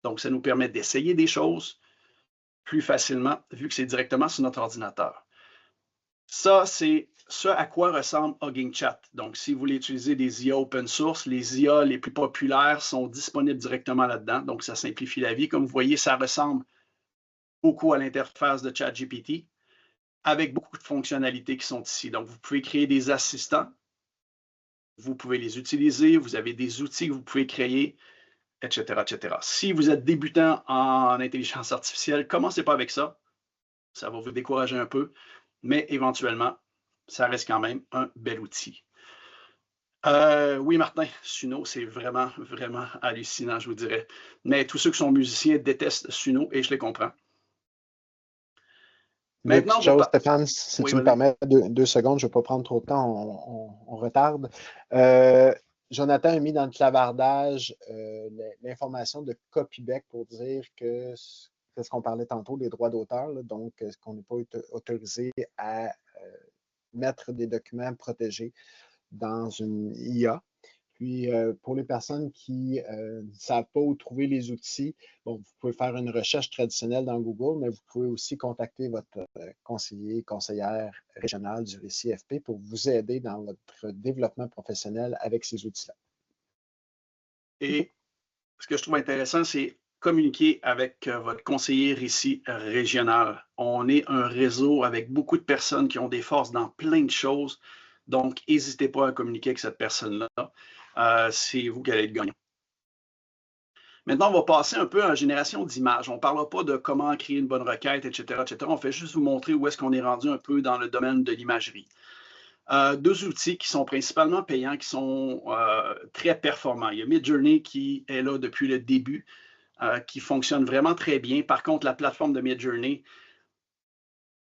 Donc, ça nous permet d'essayer des choses plus facilement vu que c'est directement sur notre ordinateur. Ça, c'est ce à quoi ressemble Hugging Chat. Donc, si vous voulez utiliser des IA open source, les IA les plus populaires sont disponibles directement là-dedans. Donc, ça simplifie la vie. Comme vous voyez, ça ressemble beaucoup à l'interface de ChatGPT avec beaucoup de fonctionnalités qui sont ici. Donc, vous pouvez créer des assistants. Vous pouvez les utiliser. Vous avez des outils que vous pouvez créer, etc., etc. Si vous êtes débutant en intelligence artificielle, commencez pas avec ça. Ça va vous décourager un peu. Mais éventuellement, ça reste quand même un bel outil. Oui, Martin, Suno, c'est vraiment, vraiment hallucinant, je vous dirais. Mais tous ceux qui sont musiciens détestent Suno et je les comprends. Maintenant, Stéphane, si tu me permets 2 secondes, je ne vais pas prendre trop de temps, on retarde. Jonathan a mis dans le clavardage l'information de Copybec pour dire que c'est ce qu'on parlait tantôt, les droits d'auteur, donc qu'on n'est pas autorisé à mettre des documents protégés dans une IA. Puis, pour les personnes qui ne savent pas où trouver les outils, bon, vous pouvez faire une recherche traditionnelle dans Google, mais vous pouvez aussi contacter votre conseillère régionale du RICFP pour vous aider dans votre développement professionnel avec ces outils-là. Et ce que je trouve intéressant, c'est communiquer avec votre conseiller RICI régional. On est un réseau avec beaucoup de personnes qui ont des forces dans plein de choses. Donc, n'hésitez pas à communiquer avec cette personne-là. C'est vous qui allez être gagnant. Maintenant, on va passer un peu à la génération d'images. On ne parlera pas de comment créer une bonne requête, etc., etc. On fait juste vous montrer où est-ce qu'on est rendu un peu dans le domaine de l'imagerie. 2 outils qui sont principalement payants, qui sont très performants. Il y a Midjourney qui est là depuis le début, qui fonctionne vraiment très bien. Par contre, la plateforme de Midjourney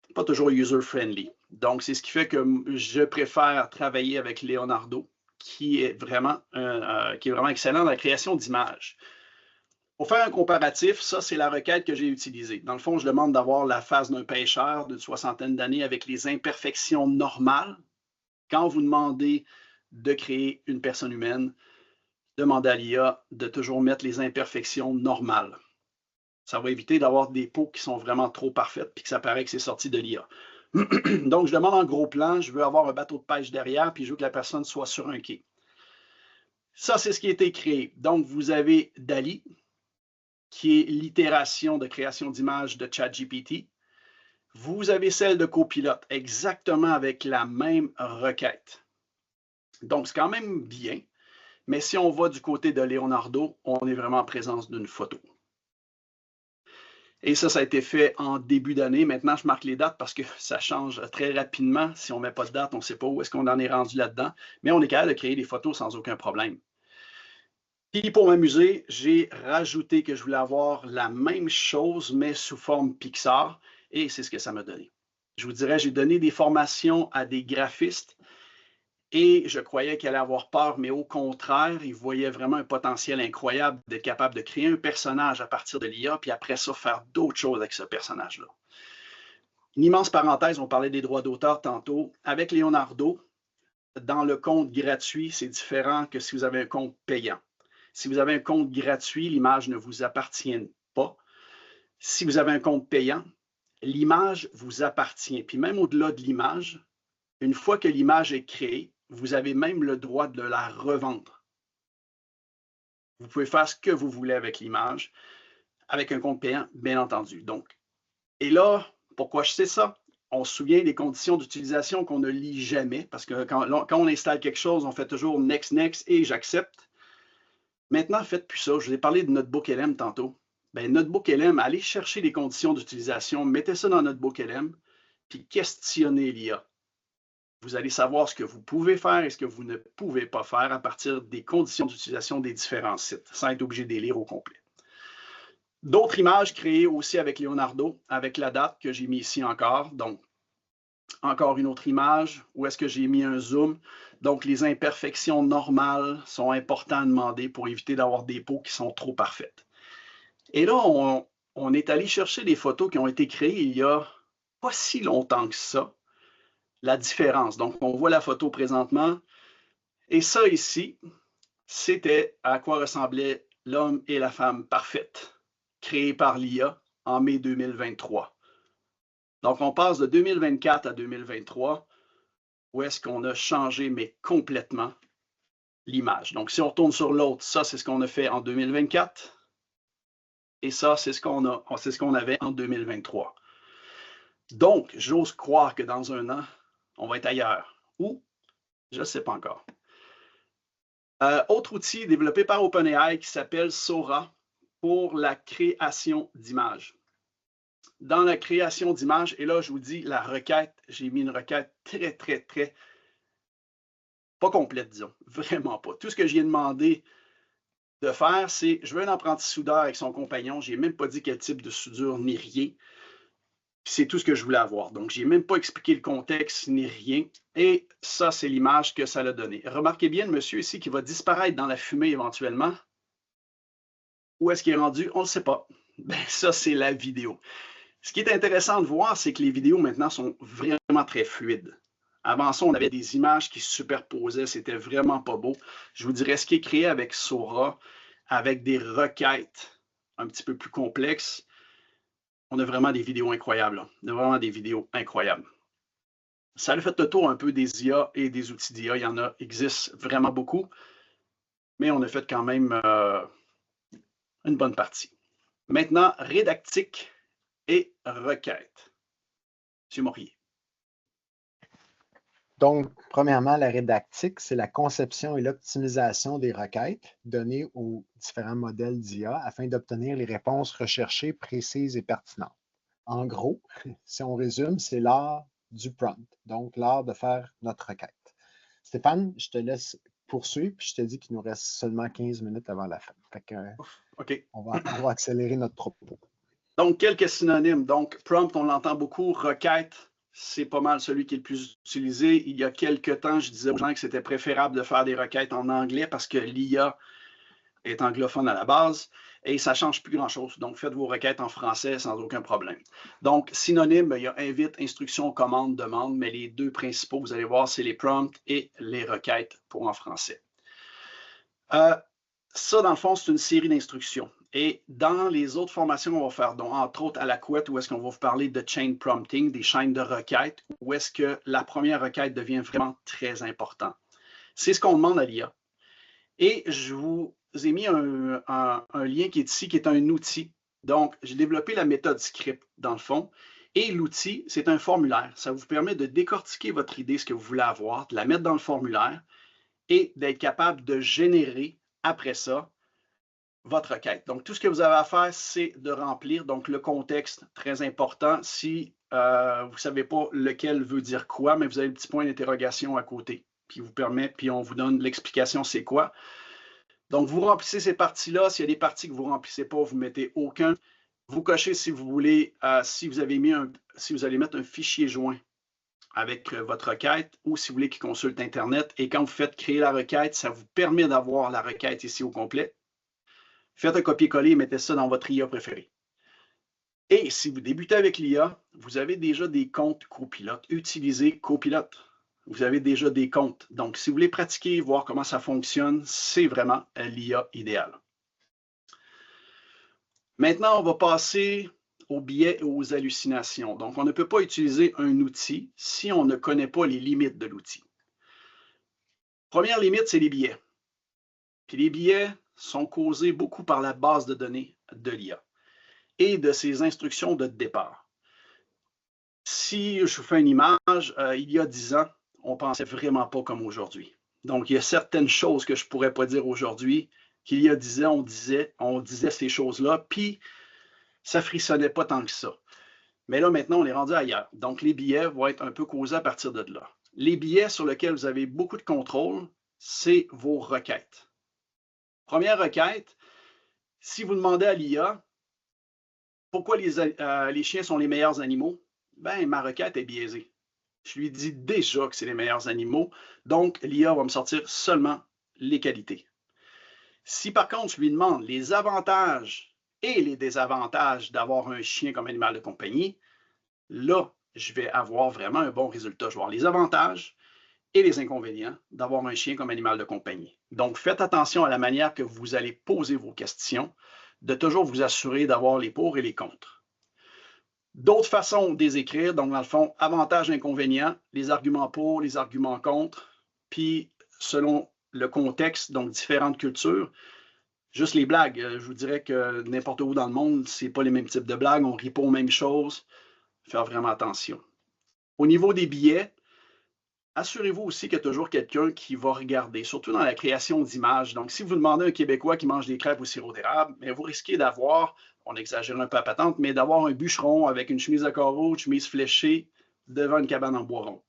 n'est pas toujours user-friendly. Donc, c'est ce qui fait que je préfère travailler avec Leonardo, qui est vraiment excellent dans la création d'images. Pour faire un comparatif, ça, c'est la requête que j'ai utilisée. Dans le fond, je demande d'avoir la face d'un pêcheur d'une soixantaine d'années avec les imperfections normales. Quand vous demandez de créer une personne humaine, demandez à l'IA de toujours mettre les imperfections normales. Ça va éviter d'avoir des peaux qui sont vraiment trop parfaites puis que ça paraît que c'est sorti de l'IA. Donc, je demande en gros plan, je veux avoir un bateau de pêche derrière puis je veux que la personne soit sur un quai. Ça, c'est ce qui a été créé. Donc, vous avez DALL-E, qui est l'itération de création d'images de ChatGPT. Vous avez celle de Copilot, exactement avec la même requête. Donc, c'est quand même bien. Mais si on va du côté de Leonardo, on est vraiment en présence d'une photo. Et ça a été fait en début d'année. Maintenant, je marque les dates parce que ça change très rapidement. Si on ne met pas de date, on ne sait pas où est-ce qu'on en est rendu là-dedans. Mais on est capable de créer des photos sans aucun problème. Puis pour m'amuser, j'ai rajouté que je voulais avoir la même chose, mais sous forme Pixar. Et c'est ce que ça m'a donné. Je vous dirais, j'ai donné des formations à des graphistes. Et je croyais qu'il allait avoir peur, mais au contraire, il voyait vraiment un potentiel incroyable d'être capable de créer un personnage à partir de l'IA, puis après ça, faire d'autres choses avec ce personnage-là. Une immense parenthèse, on parlait des droits d'auteur tantôt. Avec Leonardo, dans le compte gratuit, c'est différent que si vous avez un compte payant. Si vous avez un compte gratuit, l'image ne vous appartient pas. Si vous avez un compte payant, l'image vous appartient. Puis même au-delà de l'image, une fois que l'image est créée, vous avez même le droit de la revendre. Vous pouvez faire ce que vous voulez avec l'image, avec un compte payant, bien entendu. Donc, et là, pourquoi je sais ça? On se souvient des conditions d'utilisation qu'on ne lit jamais, parce que quand on installe quelque chose, on fait toujours next, next et j'accepte. Maintenant, faites plus ça. Je vous ai parlé de Notebook LM tantôt. Bien, Notebook LM, allez chercher les conditions d'utilisation, mettez ça dans Notebook LM, puis questionnez l'IA. Vous allez savoir ce que vous pouvez faire et ce que vous ne pouvez pas faire à partir des conditions d'utilisation des différents sites, sans être obligé de les lire au complet. D'autres images créées aussi avec Leonardo, avec la date que j'ai mis ici encore. Donc, encore une autre image. Où est-ce que j'ai mis un zoom? Donc, les imperfections normales sont importantes à demander pour éviter d'avoir des peaux qui sont trop parfaites. Et là, on est allé chercher des photos qui ont été créées il y a pas si longtemps que ça. La différence. Donc, on voit la photo présentement. Et ça ici, c'était à quoi ressemblait l'homme et la femme parfaite, créés par l'IA en mai 2023. Donc, on passe de 2024 à 2023, où est-ce qu'on a changé, mais complètement, l'image. Donc, si on retourne sur l'autre, ça, c'est ce qu'on a fait en 2024. Et ça, c'est ce qu'on avait en 2023. Donc, j'ose croire que dans un an, on va être ailleurs. Ou, je ne sais pas encore. Autre outil développé par OpenAI qui s'appelle Sora pour la création d'images. Dans la création d'images, et là, je vous dis, la requête, j'ai mis une requête très, pas complète, disons, vraiment pas. Tout ce que j'ai demandé de faire, c'est, je veux un apprenti soudeur avec son compagnon, je n'ai même pas dit quel type de soudure ni rien. C'est tout ce que je voulais avoir. Donc, je n'ai même pas expliqué le contexte ni rien. Et ça, c'est l'image que ça l'a donné. Remarquez bien le monsieur ici qui va disparaître dans la fumée éventuellement. Où est-ce qu'il est rendu? On ne le sait pas. Ben, ça, c'est la vidéo. Ce qui est intéressant de voir, c'est que les vidéos maintenant sont vraiment très fluides. Avant ça, on avait des images qui se superposaient. C'était vraiment pas beau. Je vous dirais, ce qui est créé avec Sora, avec des requêtes un petit peu plus complexes, on a vraiment des vidéos incroyables. On a vraiment des vidéos incroyables. Ça a fait le tour un peu des IA et des outils d'IA. Il y en existe vraiment beaucoup, mais on a fait quand même une bonne partie. Maintenant, rédactique et requête. M. Morier. Donc, premièrement, la rédactique, c'est la conception et l'optimisation des requêtes données aux différents modèles d'IA afin d'obtenir les réponses recherchées, précises et pertinentes. En gros, si on résume, c'est l'art du prompt, donc l'art de faire notre requête. Stéphane, je te laisse poursuivre, puis je te dis qu'il nous reste seulement 15 minutes avant la fin. Fait que, OK. on va accélérer notre propos. Donc, quelques synonymes. Donc, prompt, on l'entend beaucoup. Requête, c'est pas mal celui qui est le plus utilisé. Il y a quelques temps, je disais aux gens que c'était préférable de faire des requêtes en anglais parce que l'IA est anglophone à la base. et ça ne change plus grand-chose. Donc, faites vos requêtes en français sans aucun problème. Donc, synonyme, il y a invite, instruction, commande, demande, mais les deux principaux, vous allez voir, c'est les prompts et les requêtes pour en français. Ça, dans le fond, c'est une série d'instructions. Et dans les autres formations, on va faire, donc, entre autres à la couette, où est-ce qu'on va vous parler de chain prompting, des chaînes de requêtes, où est-ce que la première requête devient vraiment très importante. C'est ce qu'on demande à l'IA. Et je vous ai mis un lien qui est ici, qui est un outil. Donc, j'ai développé la méthode script, dans le fond. Et l'outil, c'est un formulaire. Ça vous permet de décortiquer votre idée, ce que vous voulez avoir, de la mettre dans le formulaire et d'être capable de générer, après ça, votre requête. Donc, tout ce que vous avez à faire, c'est de remplir. Donc, le contexte, très important. Si vous ne savez pas lequel veut dire quoi, mais vous avez le petit point d'interrogation à côté, puis on vous donne l'explication c'est quoi. Donc, vous remplissez ces parties-là. S'il y a des parties que vous ne remplissez pas, vous ne mettez aucun. Vous cochez si vous voulez, si vous allez mettre un fichier joint avec votre requête ou si vous voulez qu'il consulte Internet. Et quand vous faites créer la requête, ça vous permet d'avoir la requête ici au complet. Faites un copier-coller et mettez ça dans votre IA préférée. Et si vous débutez avec l'IA, vous avez déjà des comptes copilotes. Utilisez Copilote. Vous avez déjà des comptes. Donc, si vous voulez pratiquer, voir comment ça fonctionne, c'est vraiment l'IA idéale. Maintenant, on va passer aux biais et aux hallucinations. Donc, on ne peut pas utiliser un outil si on ne connaît pas les limites de l'outil. Première limite, c'est les biais. Puis les biais sont causés beaucoup par la base de données de l'IA et de ses instructions de départ. Si je vous fais une image, il y a 10 ans, on ne pensait vraiment pas comme aujourd'hui. Donc, il y a certaines choses que je ne pourrais pas dire aujourd'hui qu'il y a 10 ans, on disait ces choses-là, puis ça ne frissonnait pas tant que ça. Mais là, maintenant, on est rendu ailleurs. Donc, les biais vont être un peu causés à partir de là. Les biais sur lesquels vous avez beaucoup de contrôle, c'est vos requêtes. Première requête, si vous demandez à l'IA pourquoi les chiens sont les meilleurs animaux, ben ma requête est biaisée. Je lui dis déjà que c'est les meilleurs animaux, donc l'IA va me sortir seulement les qualités. Si par contre je lui demande les avantages et les désavantages d'avoir un chien comme animal de compagnie, là, je vais avoir vraiment un bon résultat. Je vais avoir les avantages et les inconvénients d'avoir un chien comme animal de compagnie. Donc, faites attention à la manière que vous allez poser vos questions, de toujours vous assurer d'avoir les pour et les contre. D'autres façons de les écrire, donc dans le fond, avantages, inconvénients, les arguments pour, les arguments contre, puis selon le contexte, donc différentes cultures. Juste les blagues, je vous dirais que n'importe où dans le monde, ce n'est pas les mêmes types de blagues, on ne rit pas aux mêmes choses. Faire vraiment attention. Au niveau des billets, assurez-vous aussi qu'il y a toujours quelqu'un qui va regarder, surtout dans la création d'images. Donc, si vous demandez à un Québécois qui mange des crêpes au sirop d'érable, mais vous risquez d'avoir, on exagère un peu à patente, mais d'avoir un bûcheron avec une chemise à carreaux, une chemise fléchée devant une cabane en bois rond.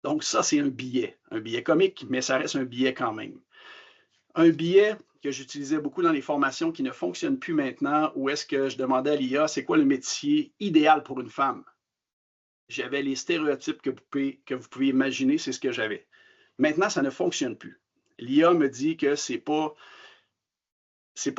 Donc, ça, c'est un billet comique, mais ça reste un billet quand même. Un billet que j'utilisais beaucoup dans les formations qui ne fonctionnent plus maintenant, où est-ce que je demandais à l'IA, c'est quoi le métier idéal pour une femme? J'avais les stéréotypes que vous pouvez imaginer, c'est ce que j'avais. Maintenant, ça ne fonctionne plus. L'IA me dit que ce n'est pas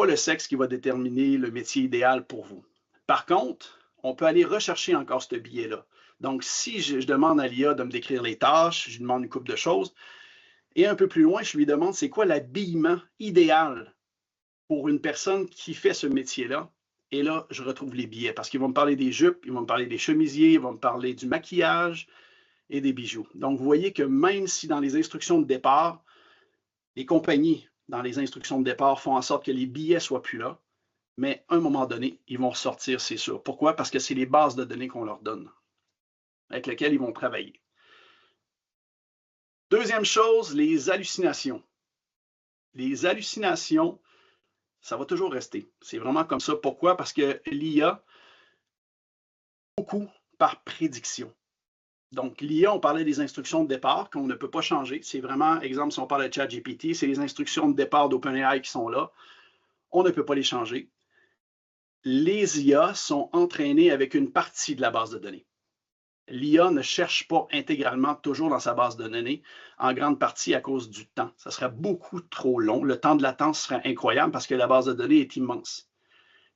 le sexe qui va déterminer le métier idéal pour vous. Par contre, on peut aller rechercher encore ce billet-là. Donc, si je demande à l'IA de me décrire les tâches, je lui demande une couple de choses, et un peu plus loin, je lui demande c'est quoi l'habillement idéal pour une personne qui fait ce métier-là. Et là, je retrouve les billets parce qu'ils vont me parler des jupes, ils vont me parler des chemisiers, ils vont me parler du maquillage et des bijoux. Donc, vous voyez que même si dans les instructions de départ, les compagnies, dans les instructions de départ, font en sorte que les billets ne soient plus là, mais à un moment donné, ils vont ressortir, c'est sûr. Pourquoi? Parce que c'est les bases de données qu'on leur donne, avec lesquelles ils vont travailler. Deuxième chose, les hallucinations. Les hallucinations, ça va toujours rester. C'est vraiment comme ça. Pourquoi? Parce que l'IA, beaucoup par prédiction. Donc, l'IA, on parlait des instructions de départ qu'on ne peut pas changer. C'est vraiment, exemple, si on parle de ChatGPT, c'est les instructions de départ d'OpenAI qui sont là. On ne peut pas les changer. Les IA sont entraînées avec une partie de la base de données. L'IA ne cherche pas intégralement toujours dans sa base de données, en grande partie à cause du temps. Ça serait beaucoup trop long. Le temps de latence serait incroyable parce que la base de données est immense.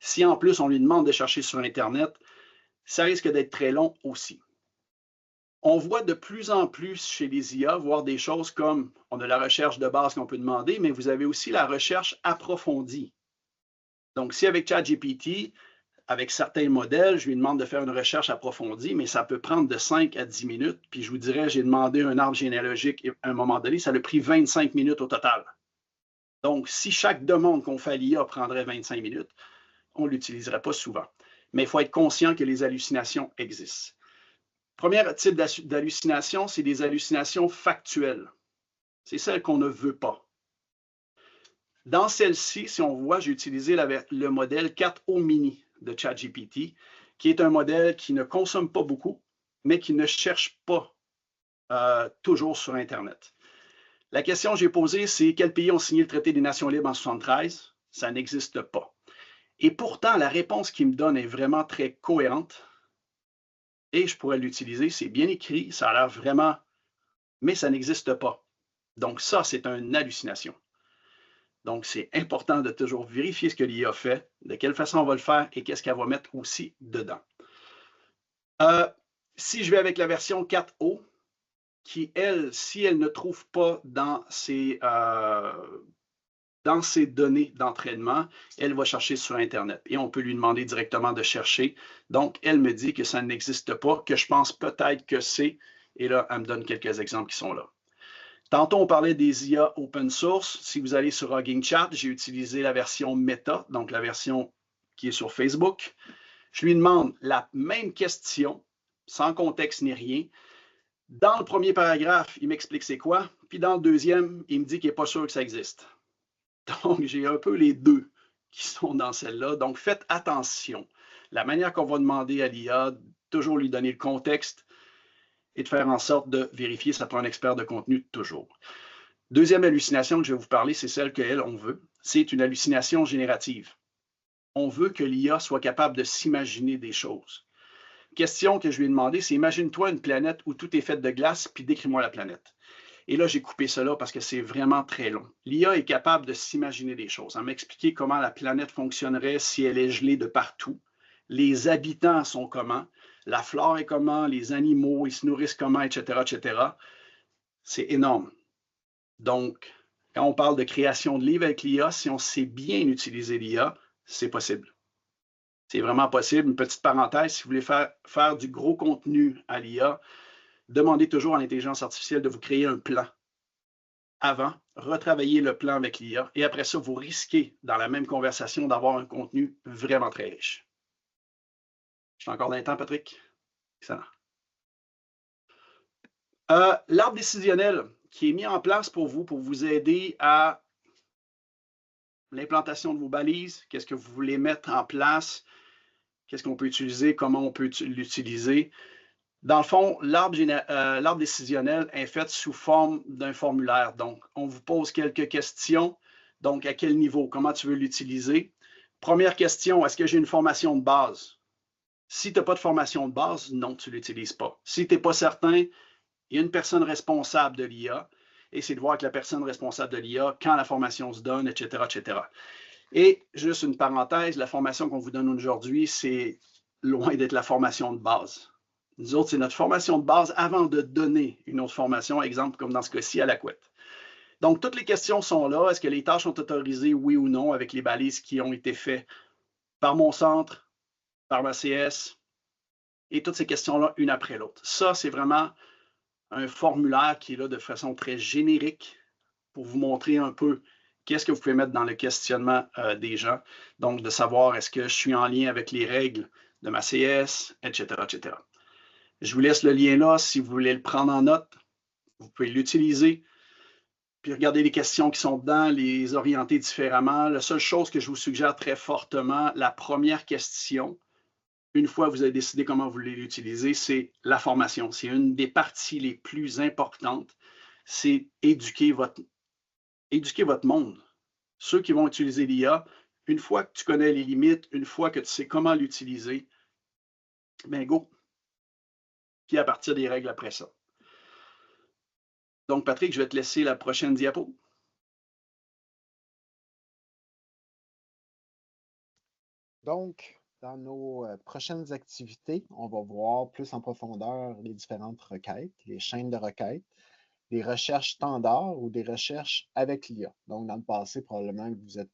Si en plus on lui demande de chercher sur Internet, ça risque d'être très long aussi. On voit de plus en plus chez les IA voir des choses comme, on a la recherche de base qu'on peut demander, mais vous avez aussi la recherche approfondie. Donc, si avec ChatGPT, avec certains modèles, je lui demande de faire une recherche approfondie, mais ça peut prendre de 5 à 10 minutes. Puis je vous dirais, j'ai demandé un arbre généalogique à un moment donné, ça a pris 25 minutes au total. Donc, si chaque demande qu'on fait à l'IA prendrait 25 minutes, on ne l'utiliserait pas souvent. Mais il faut être conscient que les hallucinations existent. Premier type d'hallucination, c'est des hallucinations factuelles. C'est celles qu'on ne veut pas. Dans celle-ci, si on voit, j'ai utilisé le modèle 4O Mini de ChatGPT, qui est un modèle qui ne consomme pas beaucoup, mais qui ne cherche pas toujours sur Internet. La question que j'ai posée, c'est quels pays ont signé le traité des Nations libres en 1973? Ça n'existe pas. Et pourtant, la réponse qu'il me donne est vraiment très cohérente et je pourrais l'utiliser. C'est bien écrit, ça a l'air vraiment, mais ça n'existe pas. Donc ça, c'est une hallucination. Donc, c'est important de toujours vérifier ce que l'IA fait, de quelle façon on va le faire et qu'est-ce qu'elle va mettre aussi dedans. Si je vais avec la version 4O, qui, elle, si elle ne trouve pas dans ses données d'entraînement, elle va chercher sur Internet et on peut lui demander directement de chercher. Donc, elle me dit que ça n'existe pas, que je pense peut-être que c'est, et là, elle me donne quelques exemples qui sont là. Tantôt, on parlait des IA open source. Si vous allez sur Hugging Chat, j'ai utilisé la version Meta, donc la version qui est sur Facebook. Je lui demande la même question, sans contexte ni rien. Dans le premier paragraphe, il m'explique c'est quoi, puis dans le deuxième, il me dit qu'il n'est pas sûr que ça existe. Donc, j'ai un peu les deux qui sont dans celle-là. Donc, faites attention. La manière qu'on va demander à l'IA, toujours lui donner le contexte, et de faire en sorte de vérifier, ça prend un expert de contenu toujours. Deuxième hallucination que je vais vous parler, c'est celle qu'elle, on veut. C'est une hallucination générative. On veut que l'IA soit capable de s'imaginer des choses. Question que je lui ai demandé, c'est imagine-toi une planète où tout est fait de glace, puis décris-moi la planète. Et là, j'ai coupé cela parce que c'est vraiment très long. L'IA est capable de s'imaginer des choses. Elle m'a expliqué comment la planète fonctionnerait si elle est gelée de partout. Les habitants sont comment, la flore est comment, les animaux, ils se nourrissent comment, etc., etc. C'est énorme. Donc, quand on parle de création de livres avec l'IA, si on sait bien utiliser l'IA, c'est possible. C'est vraiment possible. Une petite parenthèse, si vous voulez faire du gros contenu à l'IA, demandez toujours à l'intelligence artificielle de vous créer un plan. Avant, retravaillez le plan avec l'IA et après ça, vous risquez, dans la même conversation, d'avoir un contenu vraiment très riche. Je suis encore dans le temps, Patrick? Excellent. L'arbre décisionnel qui est mis en place pour vous aider à l'implantation de vos balises, qu'est-ce que vous voulez mettre en place, qu'est-ce qu'on peut utiliser, comment on peut l'utiliser. Dans le fond, l'arbre décisionnel est fait sous forme d'un formulaire. Donc, on vous pose quelques questions. Donc, à quel niveau, comment tu veux l'utiliser? Première question, est-ce que j'ai une formation de base? Si tu n'as pas de formation de base, non, tu ne l'utilises pas. Si tu n'es pas certain, il y a une personne responsable de l'IA et c'est de voir avec la personne responsable de l'IA quand la formation se donne, etc., etc. Et juste une parenthèse, la formation qu'on vous donne aujourd'hui, c'est loin d'être la formation de base. Nous autres, c'est notre formation de base avant de donner une autre formation, exemple comme dans ce cas-ci à la couette. Donc, toutes les questions sont là. Est-ce que les tâches sont autorisées, oui ou non, avec les balises qui ont été faites par mon centre, par ma CS, et toutes ces questions-là, une après l'autre. Ça, c'est vraiment un formulaire qui est là de façon très générique pour vous montrer un peu qu'est-ce que vous pouvez mettre dans le questionnement des gens. Donc, de savoir est-ce que je suis en lien avec les règles de ma CS, etc., etc. Je vous laisse le lien là. Si vous voulez le prendre en note, vous pouvez l'utiliser. Puis regarder les questions qui sont dedans, les orienter différemment. La seule chose que je vous suggère très fortement, la première question, une fois que vous avez décidé comment vous voulez l'utiliser, c'est la formation. C'est une des parties les plus importantes. C'est éduquer votre monde. Ceux qui vont utiliser l'IA, une fois que tu connais les limites, une fois que tu sais comment l'utiliser, ben go. Puis à partir des règles après ça. Donc, Patrick, je vais te laisser la prochaine diapo. Donc, dans nos prochaines activités, on va voir plus en profondeur les différentes requêtes, les chaînes de requêtes, des recherches standards ou des recherches avec l'IA. Donc, dans le passé, probablement que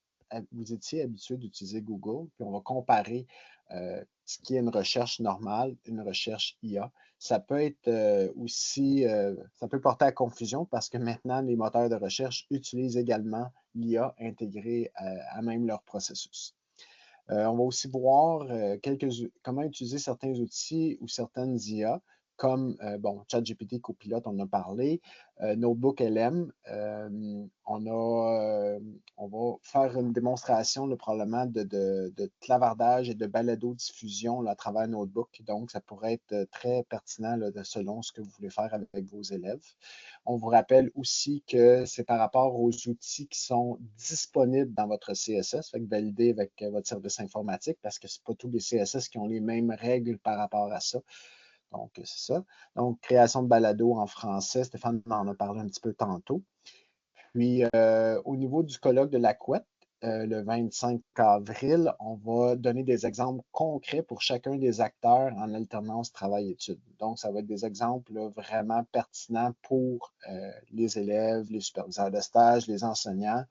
vous étiez habitué d'utiliser Google, puis on va comparer ce qui est une recherche normale, une recherche IA. Ça peut être ça peut porter à confusion parce que maintenant, les moteurs de recherche utilisent également l'IA intégrée à même leur processus. On va aussi voir comment utiliser certains outils ou certaines IA, comme ChatGPT, Copilot, on en a parlé, Notebook LM. On va faire une démonstration probablement de clavardage et de balado-diffusion à travers Notebook. Donc, ça pourrait être très pertinent selon ce que vous voulez faire avec vos élèves. On vous rappelle aussi que c'est par rapport aux outils qui sont disponibles dans votre CSS, fait que validez avec votre service informatique parce que ce n'est pas tous les CSS qui ont les mêmes règles par rapport à ça. Donc, c'est ça. Donc, création de balado en français, Stéphane en a parlé un petit peu tantôt. Puis, au niveau du colloque de la Couette, le 25 avril, on va donner des exemples concrets pour chacun des acteurs en alternance travail-études. Donc, ça va être des exemples vraiment pertinents pour les élèves, les superviseurs de stage, les enseignants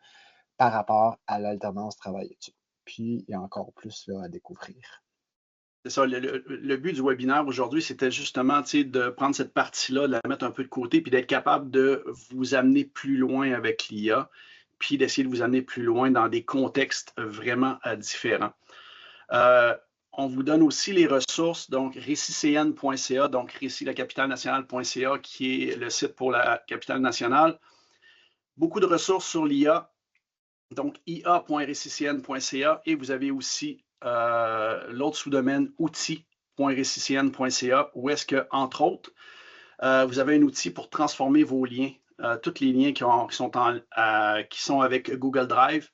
par rapport à l'alternance travail-études. Puis, il y a encore plus à découvrir. C'est ça, le but du webinaire aujourd'hui, c'était justement de prendre cette partie-là, de la mettre un peu de côté, puis d'être capable de vous amener plus loin avec l'IA, puis d'essayer de vous amener plus loin dans des contextes vraiment différents. On vous donne aussi les ressources, donc récitcn.ca, donc récitlacapitalnationale.ca, qui est le site pour la capitale nationale. Beaucoup de ressources sur l'IA, donc ia.récitcn.ca, et vous avez aussi l'autre sous-domaine outils.récitcn.ca, où est-ce que, entre autres, vous avez un outil pour transformer vos liens, tous les liens qui sont avec Google Drive.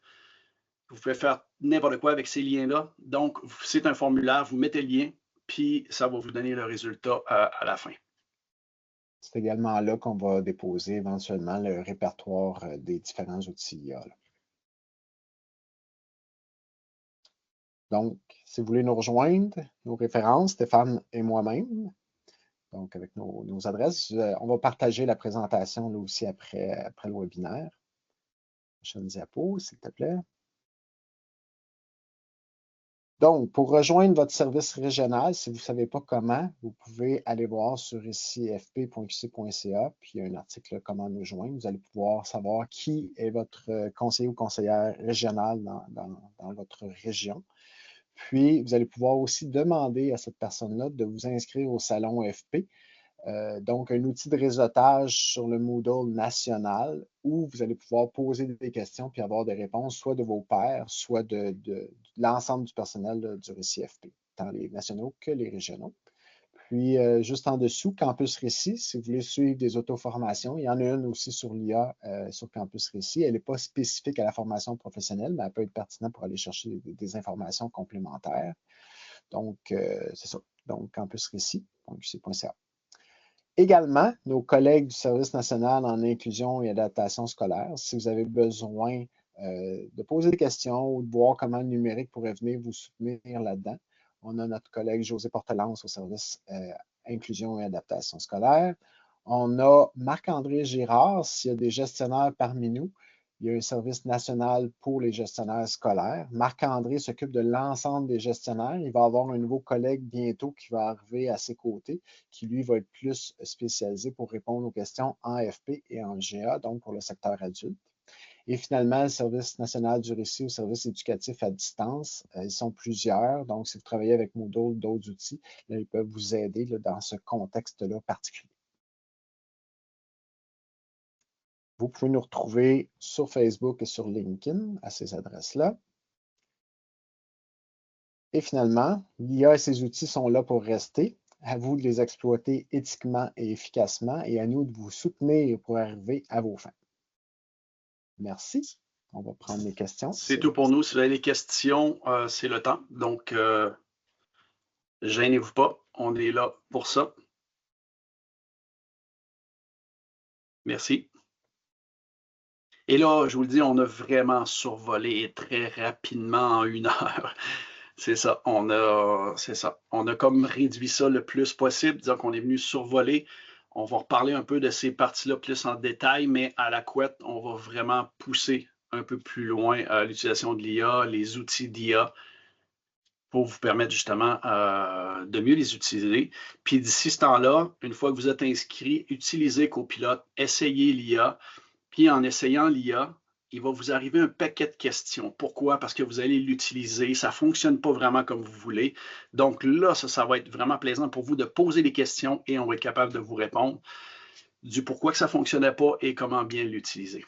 Vous pouvez faire n'importe quoi avec ces liens-là. Donc, c'est un formulaire, vous mettez le lien, puis ça va vous donner le résultat à la fin. C'est également là qu'on va déposer éventuellement le répertoire des différents outils IA. Donc, si vous voulez nous rejoindre, nos références, Stéphane et moi-même, donc avec nos adresses, on va partager la présentation là aussi après le webinaire. Prochaine diapo, s'il te plaît. Donc, pour rejoindre votre service régional, si vous ne savez pas comment, vous pouvez aller voir sur ici fp.qc.ca, puis il y a un article comment nous joindre. Vous allez pouvoir savoir qui est votre conseiller ou conseillère régional dans votre région. Puis, vous allez pouvoir aussi demander à cette personne-là de vous inscrire au salon FP. Donc, un outil de réseautage sur le Moodle national où vous allez pouvoir poser des questions puis avoir des réponses soit de vos pairs, soit de l'ensemble du personnel du Récit FP, tant les nationaux que les régionaux. Puis, juste en dessous, Campus Récit, si vous voulez suivre des auto-formations, il y en a une aussi sur l'IA sur Campus Récit. Elle n'est pas spécifique à la formation professionnelle, mais elle peut être pertinente pour aller chercher des informations complémentaires. Donc, c'est ça. Donc, Campus Récit.qc.ca. Également, nos collègues du Service national en inclusion et adaptation scolaire, si vous avez besoin de poser des questions ou de voir comment le numérique pourrait venir vous soutenir là-dedans, on a notre collègue José Portelance au Service inclusion et adaptation scolaire. On a Marc-André Girard, s'il y a des gestionnaires parmi nous. Il y a un service national pour les gestionnaires scolaires. Marc-André s'occupe de l'ensemble des gestionnaires. Il va avoir un nouveau collègue bientôt qui va arriver à ses côtés, qui lui va être plus spécialisé pour répondre aux questions en FP et en GA, donc pour le secteur adulte. Et finalement, le Service national du récit ou service éducatif à distance, ils sont plusieurs. Donc, si vous travaillez avec Moodle ou d'autres outils, là, ils peuvent vous aider là, dans ce contexte-là particulier. Vous pouvez nous retrouver sur Facebook et sur LinkedIn à ces adresses-là. Et finalement, l'IA et ses outils sont là pour rester. À vous de les exploiter éthiquement et efficacement et à nous de vous soutenir pour arriver à vos fins. Merci. On va prendre les questions. C'est tout pour nous. Si vous avez des questions, c'est le temps. Donc, gênez-vous pas. On est là pour ça. Merci. Et là, je vous le dis, on a vraiment survolé très rapidement en 1 heure. C'est ça. C'est ça. On a comme réduit ça le plus possible, disons qu'on est venu survoler. On va reparler un peu de ces parties-là plus en détail, mais à la couette, on va vraiment pousser un peu plus loin l'utilisation de l'IA, les outils d'IA pour vous permettre justement de mieux les utiliser. Puis d'ici ce temps-là, une fois que vous êtes inscrit, utilisez Copilote, essayez l'IA. Puis en essayant l'IA, il va vous arriver un paquet de questions. Pourquoi? Parce que vous allez l'utiliser. Ça ne fonctionne pas vraiment comme vous voulez. Donc là, ça va être vraiment plaisant pour vous de poser des questions et on va être capable de vous répondre du pourquoi que ça ne fonctionnait pas et comment bien l'utiliser.